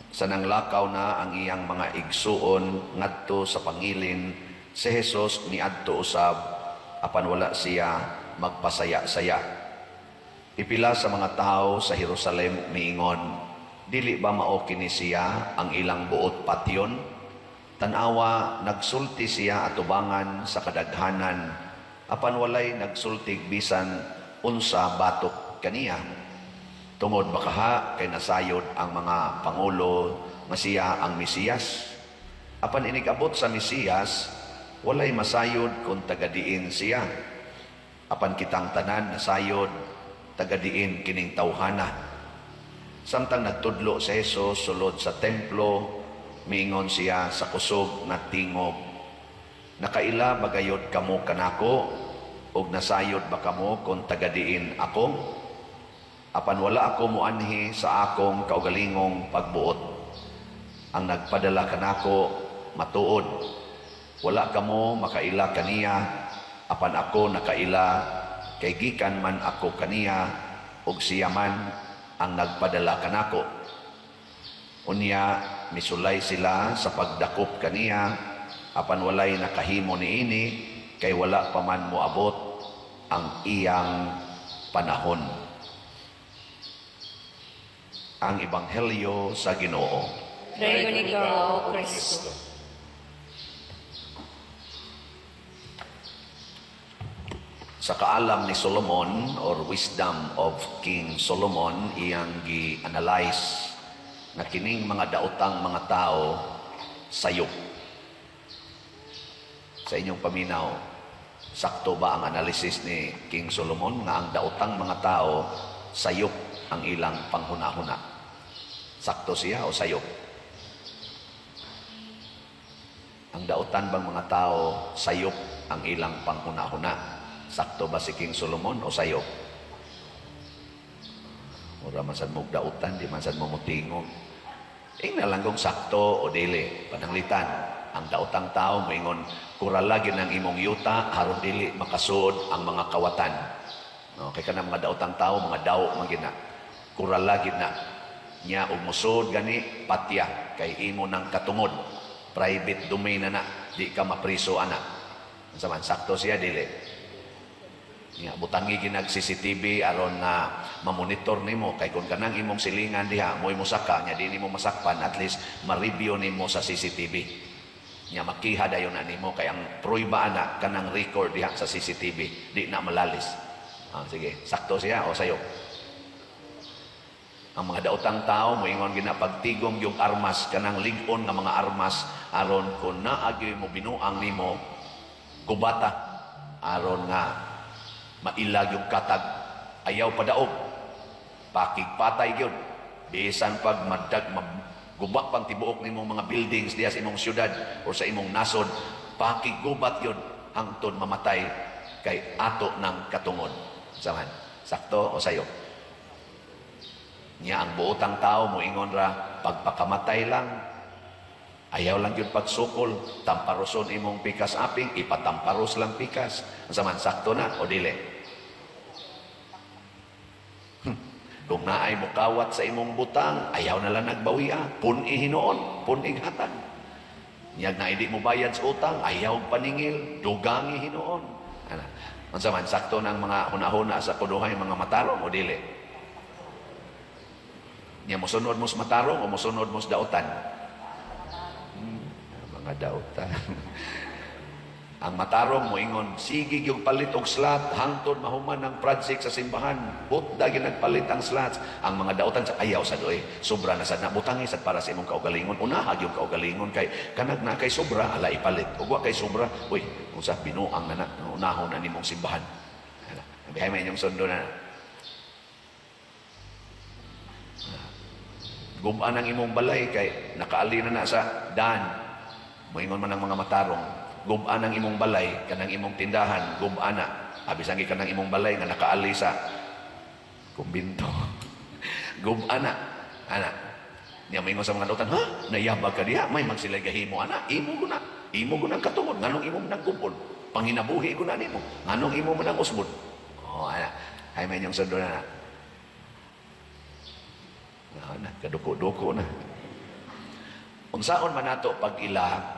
Sa nanglakaw na ang iyang mga igsuon ngadto sa pangilin, si Jesus niadto usab apan wala siya magpasaya-saya. Pipila sa mga tao sa Jerusalem miingon, dili ba mao kini siya ang ilang buot patyon? Tanawa nagsulti siya atubangan sa kadaghanan apan walay nagsultig bisan unsa batok kaniya. Tungod bakaha kay nasayod ang mga pangulo nga siya ang Mesiyas. Apan inigabot sa Mesiyas, walay masayod kung tagadiin siya. Apan kitang tanan nasayod, tagadiin kining tawhana. Samtang nagtudlo si Jesus sulod sa templo, miingon siya sa kusog na tingog, nakaila bagayod kamo kanako, og nasayod ba kamo kung tagadiin ako? Apan wala ako muanhi sa akong kaugalingong pagbuot. Ang nagpadala kanako matuod. Wala kamo makaila kaniya, apan ako nakaila, kay gikan man ako kaniya, ug siya man ang nagpadala kanako. Unya, misulay sila sa pagdakop kaniya, apan walay nakahimo niini, kay wala pa man moabot ang iyang panahon. Ang Ebanghelyo sa Ginoo. Dayon ikaw, O Kristo. Sa kaalam ni Solomon or wisdom of King Solomon, iyang gi-analyze na kining mga daotang mga tao sayop. Sa inyong paminaw, sakto ba ang analysis ni King Solomon nga ang daotang mga tao sayop ang ilang panghuna-huna? Sakto siya o sayop? Ang daotan bang mga tao sayop ang ilang panghuna-huna? Sakto ba si King Solomon o sayop? Mura man sad mo dautan, di man sad mo mutingog. Na lang kung sakto o dili. Pananglitan, ang daotang tao moingon, kuralagin ang imong yuta, haron dili makasuod ang mga kawatan. No, kay kanang mga daotang tao, mga daw magina. Kuralagin na niya og musod gani patya kay imo nang katungod. Private domain na di ka mapriso ana. Unsa man sakto siya dili? Ya, butangi ginag CCTV aron na mamonitor nimo kay kun kanang imong silingan diha moy musaka nya di nimo masakpan, at least ma-review nimo sa CCTV. Nya makiha dayon na nimo kay ang pruiba ana kanang record diha sa CCTV di na malalis. Sige, sakto siya o sayo. Ang mga daotang tao moingon gina pagtigom yung armas kanang lig-on nga mga armas aron kun naagi mo binuang nimo kubata aron nga mailag yung katag, ayaw padaog, pakigpatay yun. Bisan pag gubak pang tibuok ni mong mga buildings diya sa imong syudad o sa imong nasod, pakigubat yun hangtod mamatay kay ato ng katungod. Saman, sakto o sayo? Niya ang buotang tao mo ingon ra, pagpakamatay lang, ayaw lang yun pagsukol, tamparoson imong pikas aping, ipatamparos lang pikas. Saman, sakto na o dili? Kung naay mo kawat sa imong butang, ayaw na lang nagbawian. Pun-i hinoon, pun-ig hatag. Niyag na hindi mo bayad sa utang, ayaw paningil, dugangi hinoon. Saman, sakto ng mga hunahuna sa kuduhay mga matarong o dili? Niya musunod mo sa matarong o musunod mo sa daotan? Mga daotan. Ang matarong mo ingon, sige yung palit og slot, hangtod mahuman ng project sa simbahan. Butda ginagpalit ang slots. Ang mga daotan sa ayaw sa doy, sobra na sad na butangi sad para sa imong kaugalingon. Unahag yung kaugalingon kay kanag na kay sobra ala ipalit. Ug wa kay sobra, uy, unsa binuang na unahon na nimong simbahan. Bihay man yung sundo na. Gumaan ang imong balay kay nakaali na sa daan. Moingon man ang mga matarong, gubaan ang imong balay kanang imong tindahan, gubaan na. Abisan gi kanang imong balay nga nakaali sa kumbinto. Gubaan na. Ana. Niya moingon sa mga dautan, ha? Nayabag ka diha, may magsilay gahimo ana. Imo guna. Imo gunang katungod, nganong imo man nagkumpol. Panginabuhi guna nimo. Nganong imo man ang usbon. Ana. Hay man yung sundo na. Ana, kaduko-duko na. Unsaon man nato pag ila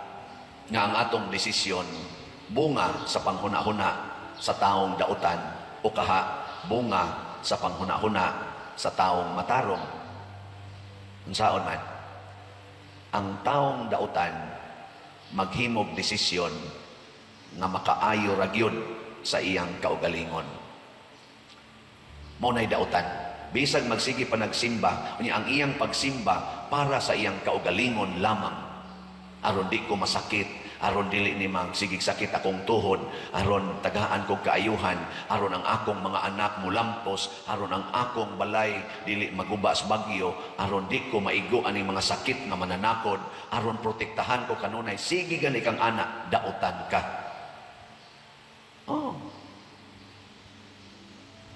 nga ang atong desisyon bunga sa panghuna-huna sa taong dautan o kaha bunga sa panghuna-huna sa taong matarong. Unsaon man, ang taong dautan maghimog desisyon nga makaayo ra gyud sa iyang kaugalingon. Mao nay dautan. Bisag magsige pa nagsimba, unya ang iyang pagsimba para sa iyang kaugalingon lamang. Aron di ko masakit, aron dili ni mang sigig sakit akong tuhod, aron tagaan kong kaayuhan, aron ang akong mga anak mulampos, aron ang akong balay dili maguba sa bagyo, aron di ko maigo aning mga sakit nga mananakod, aron protektahan ko kanunay, sige gani kang anak, dautan ka. Oh.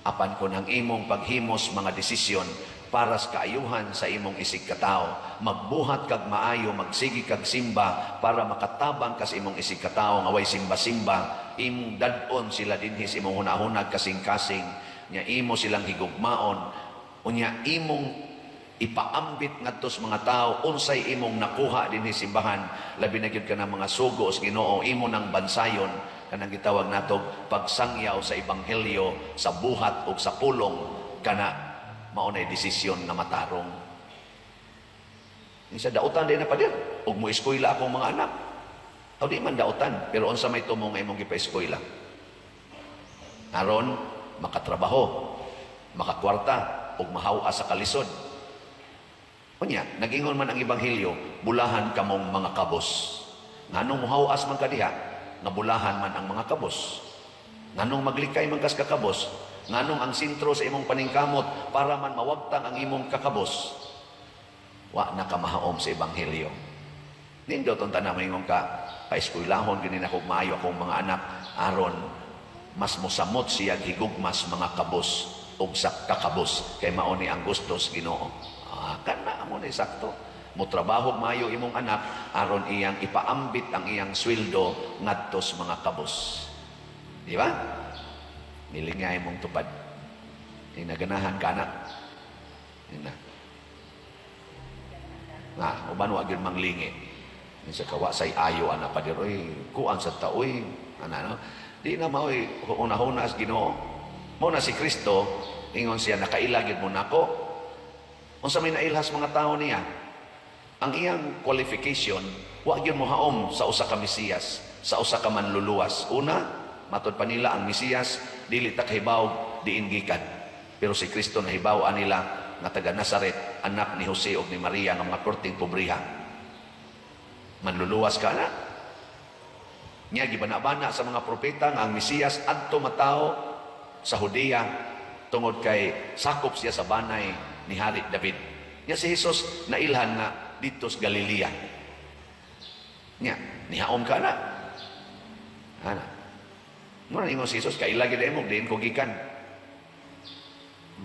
apan ko ng imong paghimos mga desisyon para sa kaayuhan sa imong isig katao. Magbuhat kag maayo, magsigi kag simba para makatabang ka sa imong isig katao nga way simba-simba. Imong dadon sila dinhi sa imong hunahunag kasing-kasing, nya imo silang higugmaon, unya imong ipaambit ngadto sa mga tao unsay imong nakuha dinhi simbahan, labi na gyud kanang mga sugo sa Ginoo, imo nang bansayon kanang gitawag natog pagsangyaw sa ebanghelyo sa buhat ug sa pulong kana maunay desisyon na matarong. Isa dautan din na pa din. Huwag mo eskwela akong mga anak. O di man dautan. Pero unsa may tumo nga imong gipa-eskwela. Aron, makatrabaho, makakwarta, ug mahawa sa kalisod. Unya, nagingon man ang ebanghelyo, bulahan kamong mga kabos. Nganong muhawas man kadiha, nga bulahan man ang mga kabos. Nganong maglikay man kas kakabos, nganong ang sentro sa imong paningkamot para man mawagtang ang imong kakabos, wa na ka mahaom sa ebanghelyo. Nindot ang tanang mayong ka, paeskwelahon ginin ako maayo akong mga anak, aron mas mosamot siya higugmas mga kabos o sa kakabos, kay mauni ang gustos Ginoo. Kana mo na sakto. Mutrabaho maayo imong anak, aron iyang ipaambit ang iyang sweldo ngadto sa mga kabos. Di ba? Nilingay mong tupad. Inaganahan ka na. Nga, uban wa gyud manglingi. Sa kawasay ayo ana pa diroy, kuan sa taoy, ano. Di na maoy una-una sa Ginoo. Mo na si Kristo, ingon siya nakailagid mo nako. Unsa may nailhas mga tao niya? Ang iyang qualification, wa gyud mo haom sa usa ka Mesiyas, sa usa ka manluluwas. Una, matod pa nila ang Mesiyas dili ta kahibaw diin gikan, pero si Kristo nahibaw-an nila nga taga Nazaret, anak ni Jose ug ni Maria nga mga perting pobriha. Manluluwas ka na nya gibanabana sa mga propeta nga ang Mesiyas adto matao sa Judea tungod kay sakop siya sa banay ni Hari David. Nya si Jesus nailhan nga dito sa Galilea. Nya nihaom ka na. Ana muna ingon si Jesus, kailagi na mo, diin ko gikan.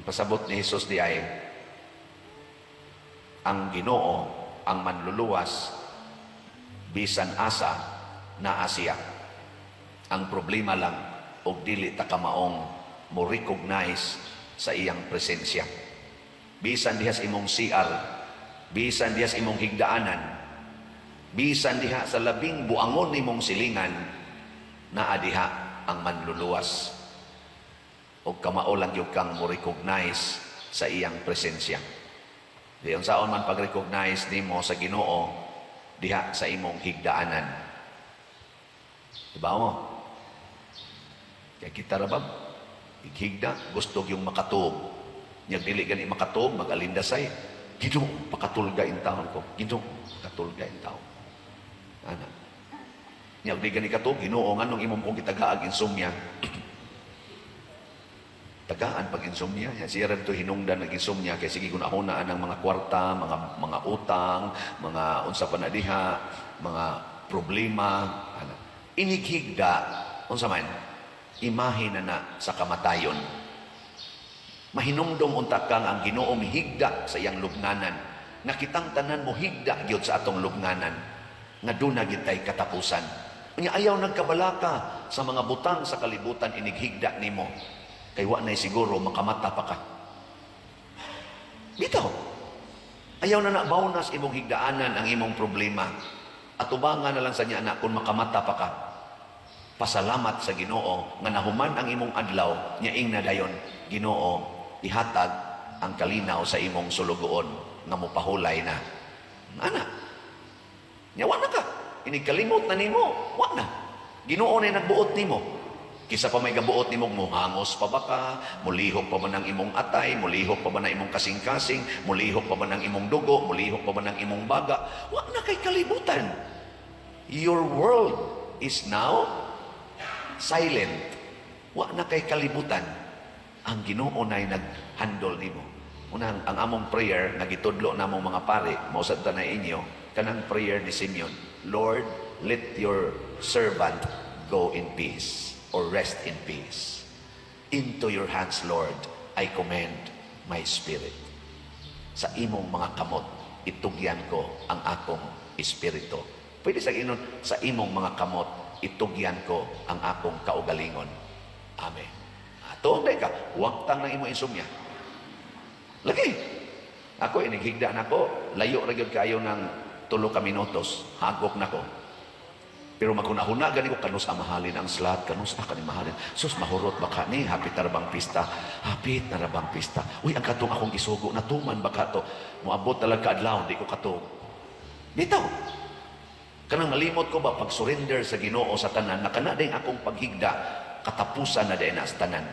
Pasabot ni Jesus di ay, ang Ginoo, ang manluluwas, bisan asa na Asya. Ang problema lang, og dili ta kamaong mo recognize sa iyang presensya. Bisan dihas imong CR, bisan dihas imong higdaanan, bisan diha sa labing buangon nimong silingan, naa diha ang manluluwas o kamao lang yung kang mo recognize sa iyang presensya. Diyon saon man pag-recognize nimo sa Ginoo diha sa imong higdaanan. Diba mo? Kaya kita rabab, ighigda, gusto yung makatuog. Nyag dili gani makatuog, mag-alindasay. Ginoo, pakatulga in taon ko. Ginoo, pakatulga in taon. Anak. Nyag di gani katuog, Ginoo nga nung imong kong kitagaag insomnia. Tagaan pag insomnia. Siya rin ito hinungdan ng insomnia. Kaya sige kung ahunaan ng mga kwarta, mga utang, mga unsa pa na diha, mga problema. Inighigda, unsa man, imahe na sa kamatayon. Mahinungdong unta kang ang Ginoo mihigda sa iyang lubnganan. Nakitang tanan mo higda gyud sa atong lubnganan. Nga doon na gitay katapusan. Kanya ayaw nagkabalaka sa mga butang sa kalibutan inighigda nimo. Kay wa na siguro makamata pa ka. Bitaw. Ayaw na baunas imong higdaanan ang imong problema. At ubangan na lang sa niya na kung makamata pa ka. Pasalamat sa Ginoo nga nahuman ang imong adlaw nya ing na dayon. Ginoo, ihatag ang kalinaw sa imong sulugoon nga mopahulay na. Ana. Nyawa na ka. Inikalimot na nimo. Wa na. Ginoo na nagbuot nimo. Kisa pa may gabuot nimo, muhangos pa ba ka? Mulihok pa ba ng imong atay? Mulihok pa ba ng imong kasing-kasing? Mulihok pa ba ng imong dugo? Mulihok pa ba ng imong baga? Wa na kay kalibutan. Your world is now silent. Wa na kay kalibutan. Ang Ginoo na'y nag-handle nimo. Unang, ang among prayer, nagitudlo na among mga pare, mausad ta na inyo, kanang prayer ni Simeon, Lord, let your servant go in peace or rest in peace. Into your hands, Lord, I commend my spirit. Sa imong mga kamot, itugyan ko ang akong espiritu. Pwede sa inon, sa imong mga kamot, itugyan ko ang akong kaugalingon. Amen. Tuong day ka, huwag tang ng imong insomnia. Lagi. Ako, inighigda na ko, layo ra gyud kayo ng 3 ka minutos, hagok na ko. Pero magkunahuna, gani ko, kanus mahalin ang slot, kanus kani mahalin. Sus, mahurot baka ni, hapit na rabang pista. Hapit na rabang pista. Uy, ang katong akong isugo, natuman baka to. Muabot talaga kaadlaw, di ko katong. Bitaw. Kanang malimot ko ba, pag-surrender sa Ginoo sa tanan, na kana din akong paghigda, katapusan na din na sa tanan.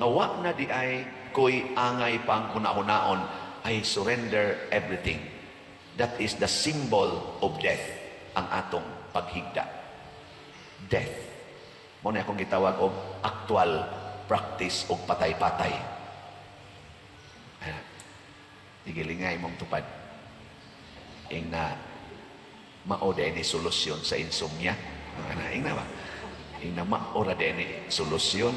Nawa na di ay, ko'y angay pang hunaon, I surrender everything. That is the symbol of death, ang atong paghigda. Death. Muna akong gitawag og actual practice og patay-patay. Tigilingay mong tupad. Ing na maoda ni solusyon sa insomnia. Ing na ba? Ing na maora ni solusyon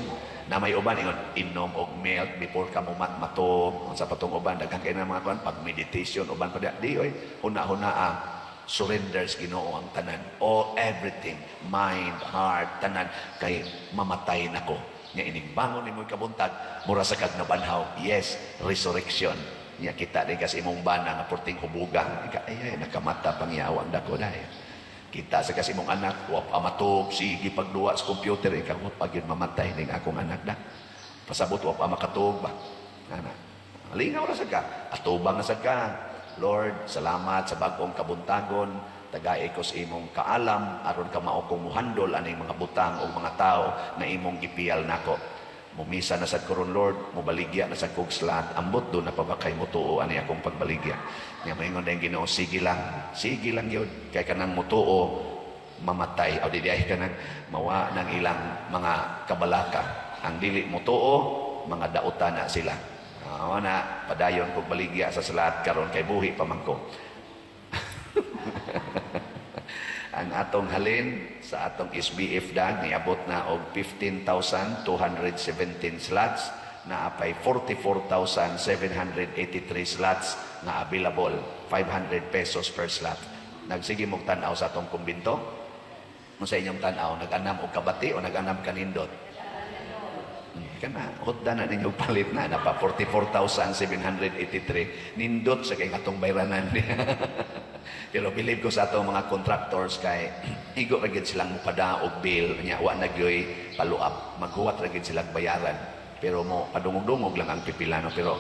na may uban ingon inom og milk before ka matog sa patong uban daghang kay na mga kuan pag meditation uban pa di oy huna-huna surrenders Ginoo ang tanan, all everything, mind, heart, tanan kay mamatay nako. Nya ining bangon nimo kabuntag mura sa kag nabanhaw. Yes, resurrection. Nya kita di kasi imong bana nga porting hubugang. Ika ay nakamata pangyawang dako dayo. Kita sa kasi imong anak wa pa matog sige pagduwa sa computer ikaw wa pa gyud mamatay ning akong anak da. Pasabot wa pa makatog ba. Ana. Lingaw ra sad ka, atubang na sad ka. Lord, salamat sa bagong kabuntagon, tagay ko sa imong kaalam, aron ka mao kong muhandol aning mga butang o mga tao na imong gipiyal nako. Mumisa na sad koron Lord, mubaligya na sa kog slat, ambot do na pabakay mo tuo ani akong pagbaligya. Nya maingon dayong Ginoo, sige lang yun, kay kanang mutuo mamatay o di ay kanang mawa ng ilang mga kabalaka. Ang dili mutuo, mga dautan na sila. Na padayon kog baligya sa salat karon kay buhi pa man ko. Ang atong halin sa atong SBF dag niabot na og 15,217 slots na apay 44,783 slots na available, 500 pesos per slot. Nagsige mog tan-aw sa atong kumbinto. Unsa inyong tan-aw, nag-anam og kabati o nag-anam kanindot? Kana hotda na ninyo palit na pa 44,783 nindot sa kay atong bayranan. Pero believe ko sa atong mga contractors kay igo ra gid silang mupada og bill nya wa na gyoy follow-up, maghuwat ra gid silang bayaran. Pero mo padungog-dungog lang ang pipilano pero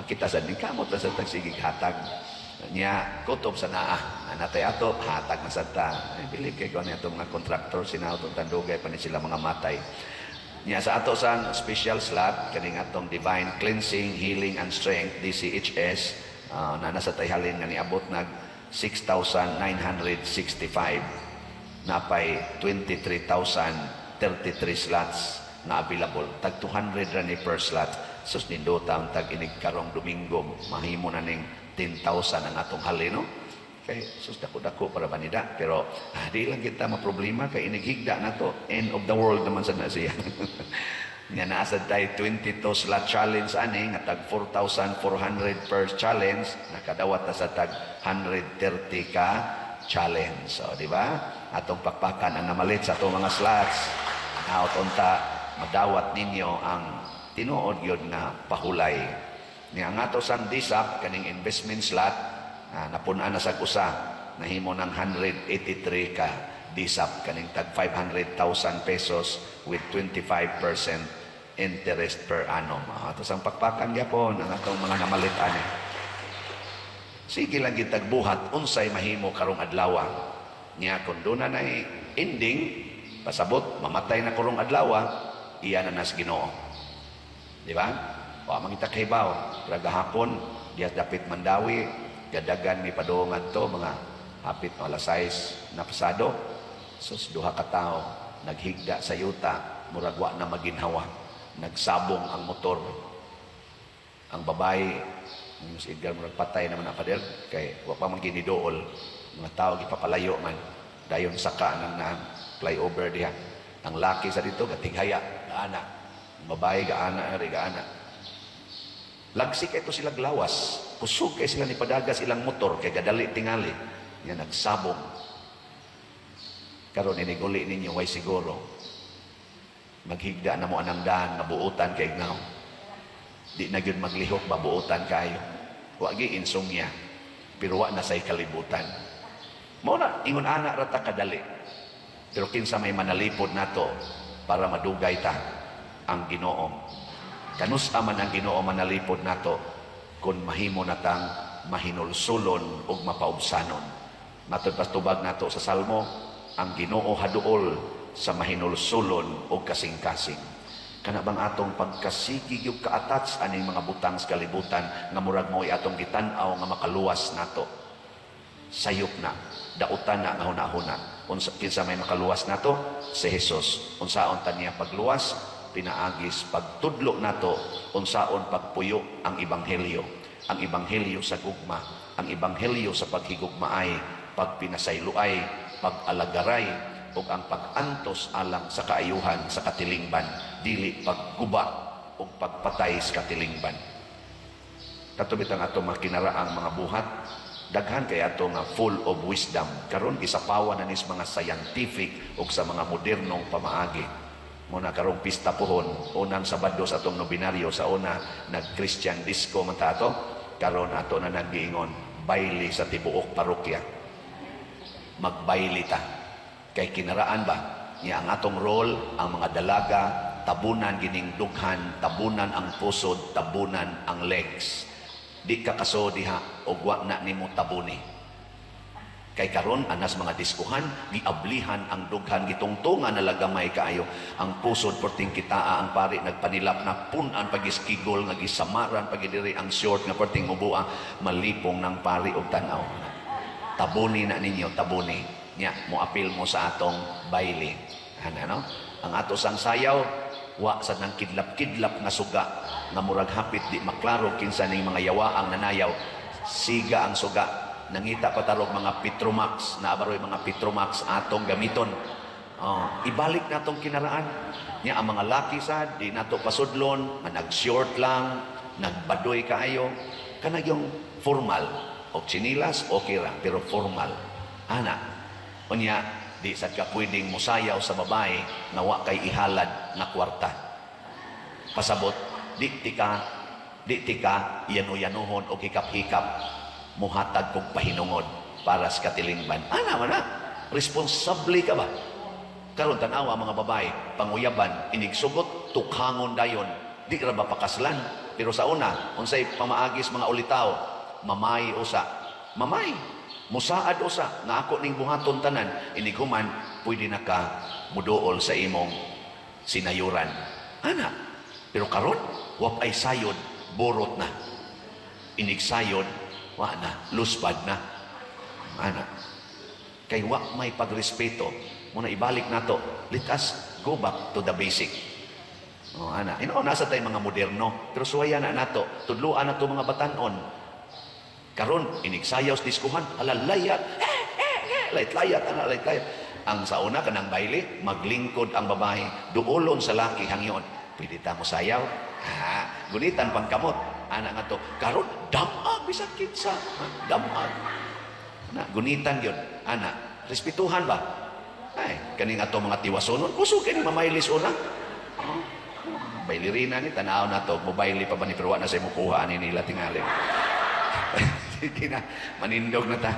kita sa din kamot sa tagsigig hatag nya kutob sa naa natay ato hatag na sa ta. Believe kay ko ni atong mga contractors sinaw tong tandugay pa ni sila mga matay. Nya sa ato sang special slot kaning atong Divine Cleansing, Healing and Strength DCHS na nasa tayhalin nga niabot nag 6,965 napay 23,033 slots na available tag 200 ra ni per slot sus nindota tag inig karong Domingo mahimo na ning 10,000 ang atong halin no kay sus dako-dako para banida pero di lang kita maproblema kay inighigda na to end of the world naman sa na siya. Nga naasad tayo 22 slot challenge ani nga tag 4,400 per challenge nakadawat na sa tag 130 ka challenge so di ba atong pakpakan ang namalit sa atong mga slots out unta madawat ninyo ang tinuod gyud nga pahulay niya nga to sang DSAP kaning investment slot napunan na sa usa nahimo ng 183 ka DSAP kaning tag 500,000 pesos with 25% interest per annum. Ato sang pakpakan gyapon ang atong mga namalit ani. Sige lang gitag buhat unsay mahimo karong adlaw. Nya kun duna nay ending pasabot mamatay na karong adlaw iya na nas Ginoo. Di ba? Wa mangita kahibaw gahapon diya dapit mandawi gadagan mi padungan to mga hapit alas 6 na pasado sus duha ka tawo naghigda sa yuta murag wa na maginhawa nagsabong ang motor ang babae si Edgar murag patay naman na pader kay wa pa man ginidool mga tao gipapalayo man dayon saka nang na flyover diha ang laki sa dito gatighaya ana Babae, gaana, gaana. Lagsi kay ito sila glawas. Kusog kay sila ni padagas ilang motor, kay gadali tingali. Yan, nagsabong. Karon iniguli ninyo, way siguro. Maghigda na mo anang daan, nabuutan kay ngaw. Di na yun maglihok, mabuutan kayo. Wagi insomnia, pero wa na say kalibutan. Muna, ingon anak rata kadali. Pero kinsa may manalipod nato para madugay ta ang Ginoo. Kanusa man ang Ginoo manalipod nato kung mahimo natang mahinulsulon ug mapaubsanon. Matod pastubag nato sa Salmo, ang Ginoo haduol sa mahinulsulon ug kasing-kasing. Kana bang atong pagkasigig yung ka-attach aning mga butang sa kalibutan nga murag mo'y atong gitan-aw nga makaluwas nato. Sayop na, dautan na nga huna-huna. Kinsa may makaluwas nato? Si Jesus. Unsaon ta niya pagluwas? Pinaagis pagtudlo nato unsaon pagpuyo ang ebanghelyo. Ang ebanghelyo sa gugma, ang ebanghelyo sa paghigugmaay, pagpinasayloay, pag-alagaray, ug ang pag-antos alang sa kaayuhan sa katilingban, dili pagguba ug pagpatay sa katilingban. Katubit ang ato makinaraang mga buhat, daghan kay ato nga full of wisdom. Karon gisapawan na nis mga scientific ug sa mga modernong pamaagi. Muna karong pista pohon, unang Sabado sa atong nobinaryo, sa una nag-Christian disco man ta ato, karon ato na nag-iingon baile sa tibuok parokya. Magbaili ta. Kay kinaraan ba niya ang atong role, ang mga dalaga, tabunan gining dughan, tabunan ang pusod, tabunan ang legs. Di ka kaso diha og wa na nimo tabuni. Kay karon anas mga diskuhan, giablihan ang dughan, gitungtungan na lagamay kaayo. Ang pusod perting kitaa, ang pari nagpanilap na punan pagiskigol nga gisamaran pagidiri ang short nga perting mubua, malipong ng pari og tanaw. Tabuni na ninyo, tabuni. Nya mo apil mo sa atong baile. Ano? Ang ato sang sayaw, wa sa nang kidlap-kidlap nga suga nga murag hapit di maklaro kinsa ning mga yawa ang nanayaw. Siga ang suga. Nangita patarog mga Petromax, naabaroy mga Petromax atong gamiton. Ibalik natong kinaraan. Nya ang mga laki sad di nato pasudlon, nga nag-short lang, nagbadoy kaayo, kanang yung formal. O chinilas, okay ra, pero formal. Ana, unya, di sad ka pwedeng musayaw sa babae na wa kay ihalad na kwarta. Pasabot, di tika, yanu-yanuhon o hikap-hikap, muhatag kong pahinungod para sa katilingban. Ana man na, responsable ka ba? Karon tanawa mga babae, panguyaban, inigsugot, tukhangon dayon, di ra ba pakaslan? Pero sa una, unsay pamaagis mga ulitaw, mamay usa, mamay, musaad usa, nga ako ning buhaton tanan, iniguman, pwede na ka muduol sa imong sinayuran. Ana, pero karon, wap ay sayod, borot na. Inigsayod, wa na, luspad na. Ana, kay wa may pagrespeto, muna ibalik nato, let us go back to the basic. Ana, nasa tayo mga moderno, pero suwaya na nato, tudluan na to mga batanon. Karon, inigsayaw sa diskuhan, alalayat, layat-layat, layat-layat. Ang sa una, kanang baile, maglingkod ang babae, duolon sa laki hangyon. Pwede ta mo sayaw? Gunitan pang kamot. Ana nga to, karon damag bisag kinsa, damag. Na gunitan yun. Ana, respetuhan ba? Ay, kani nga to mga tiwasonon, kusog kini mamaylis una. Bailirina ni tanaw na to, mobaili pa ba ni pero wa na say mukuha ani nila tingali. Sige na, manindog na ta.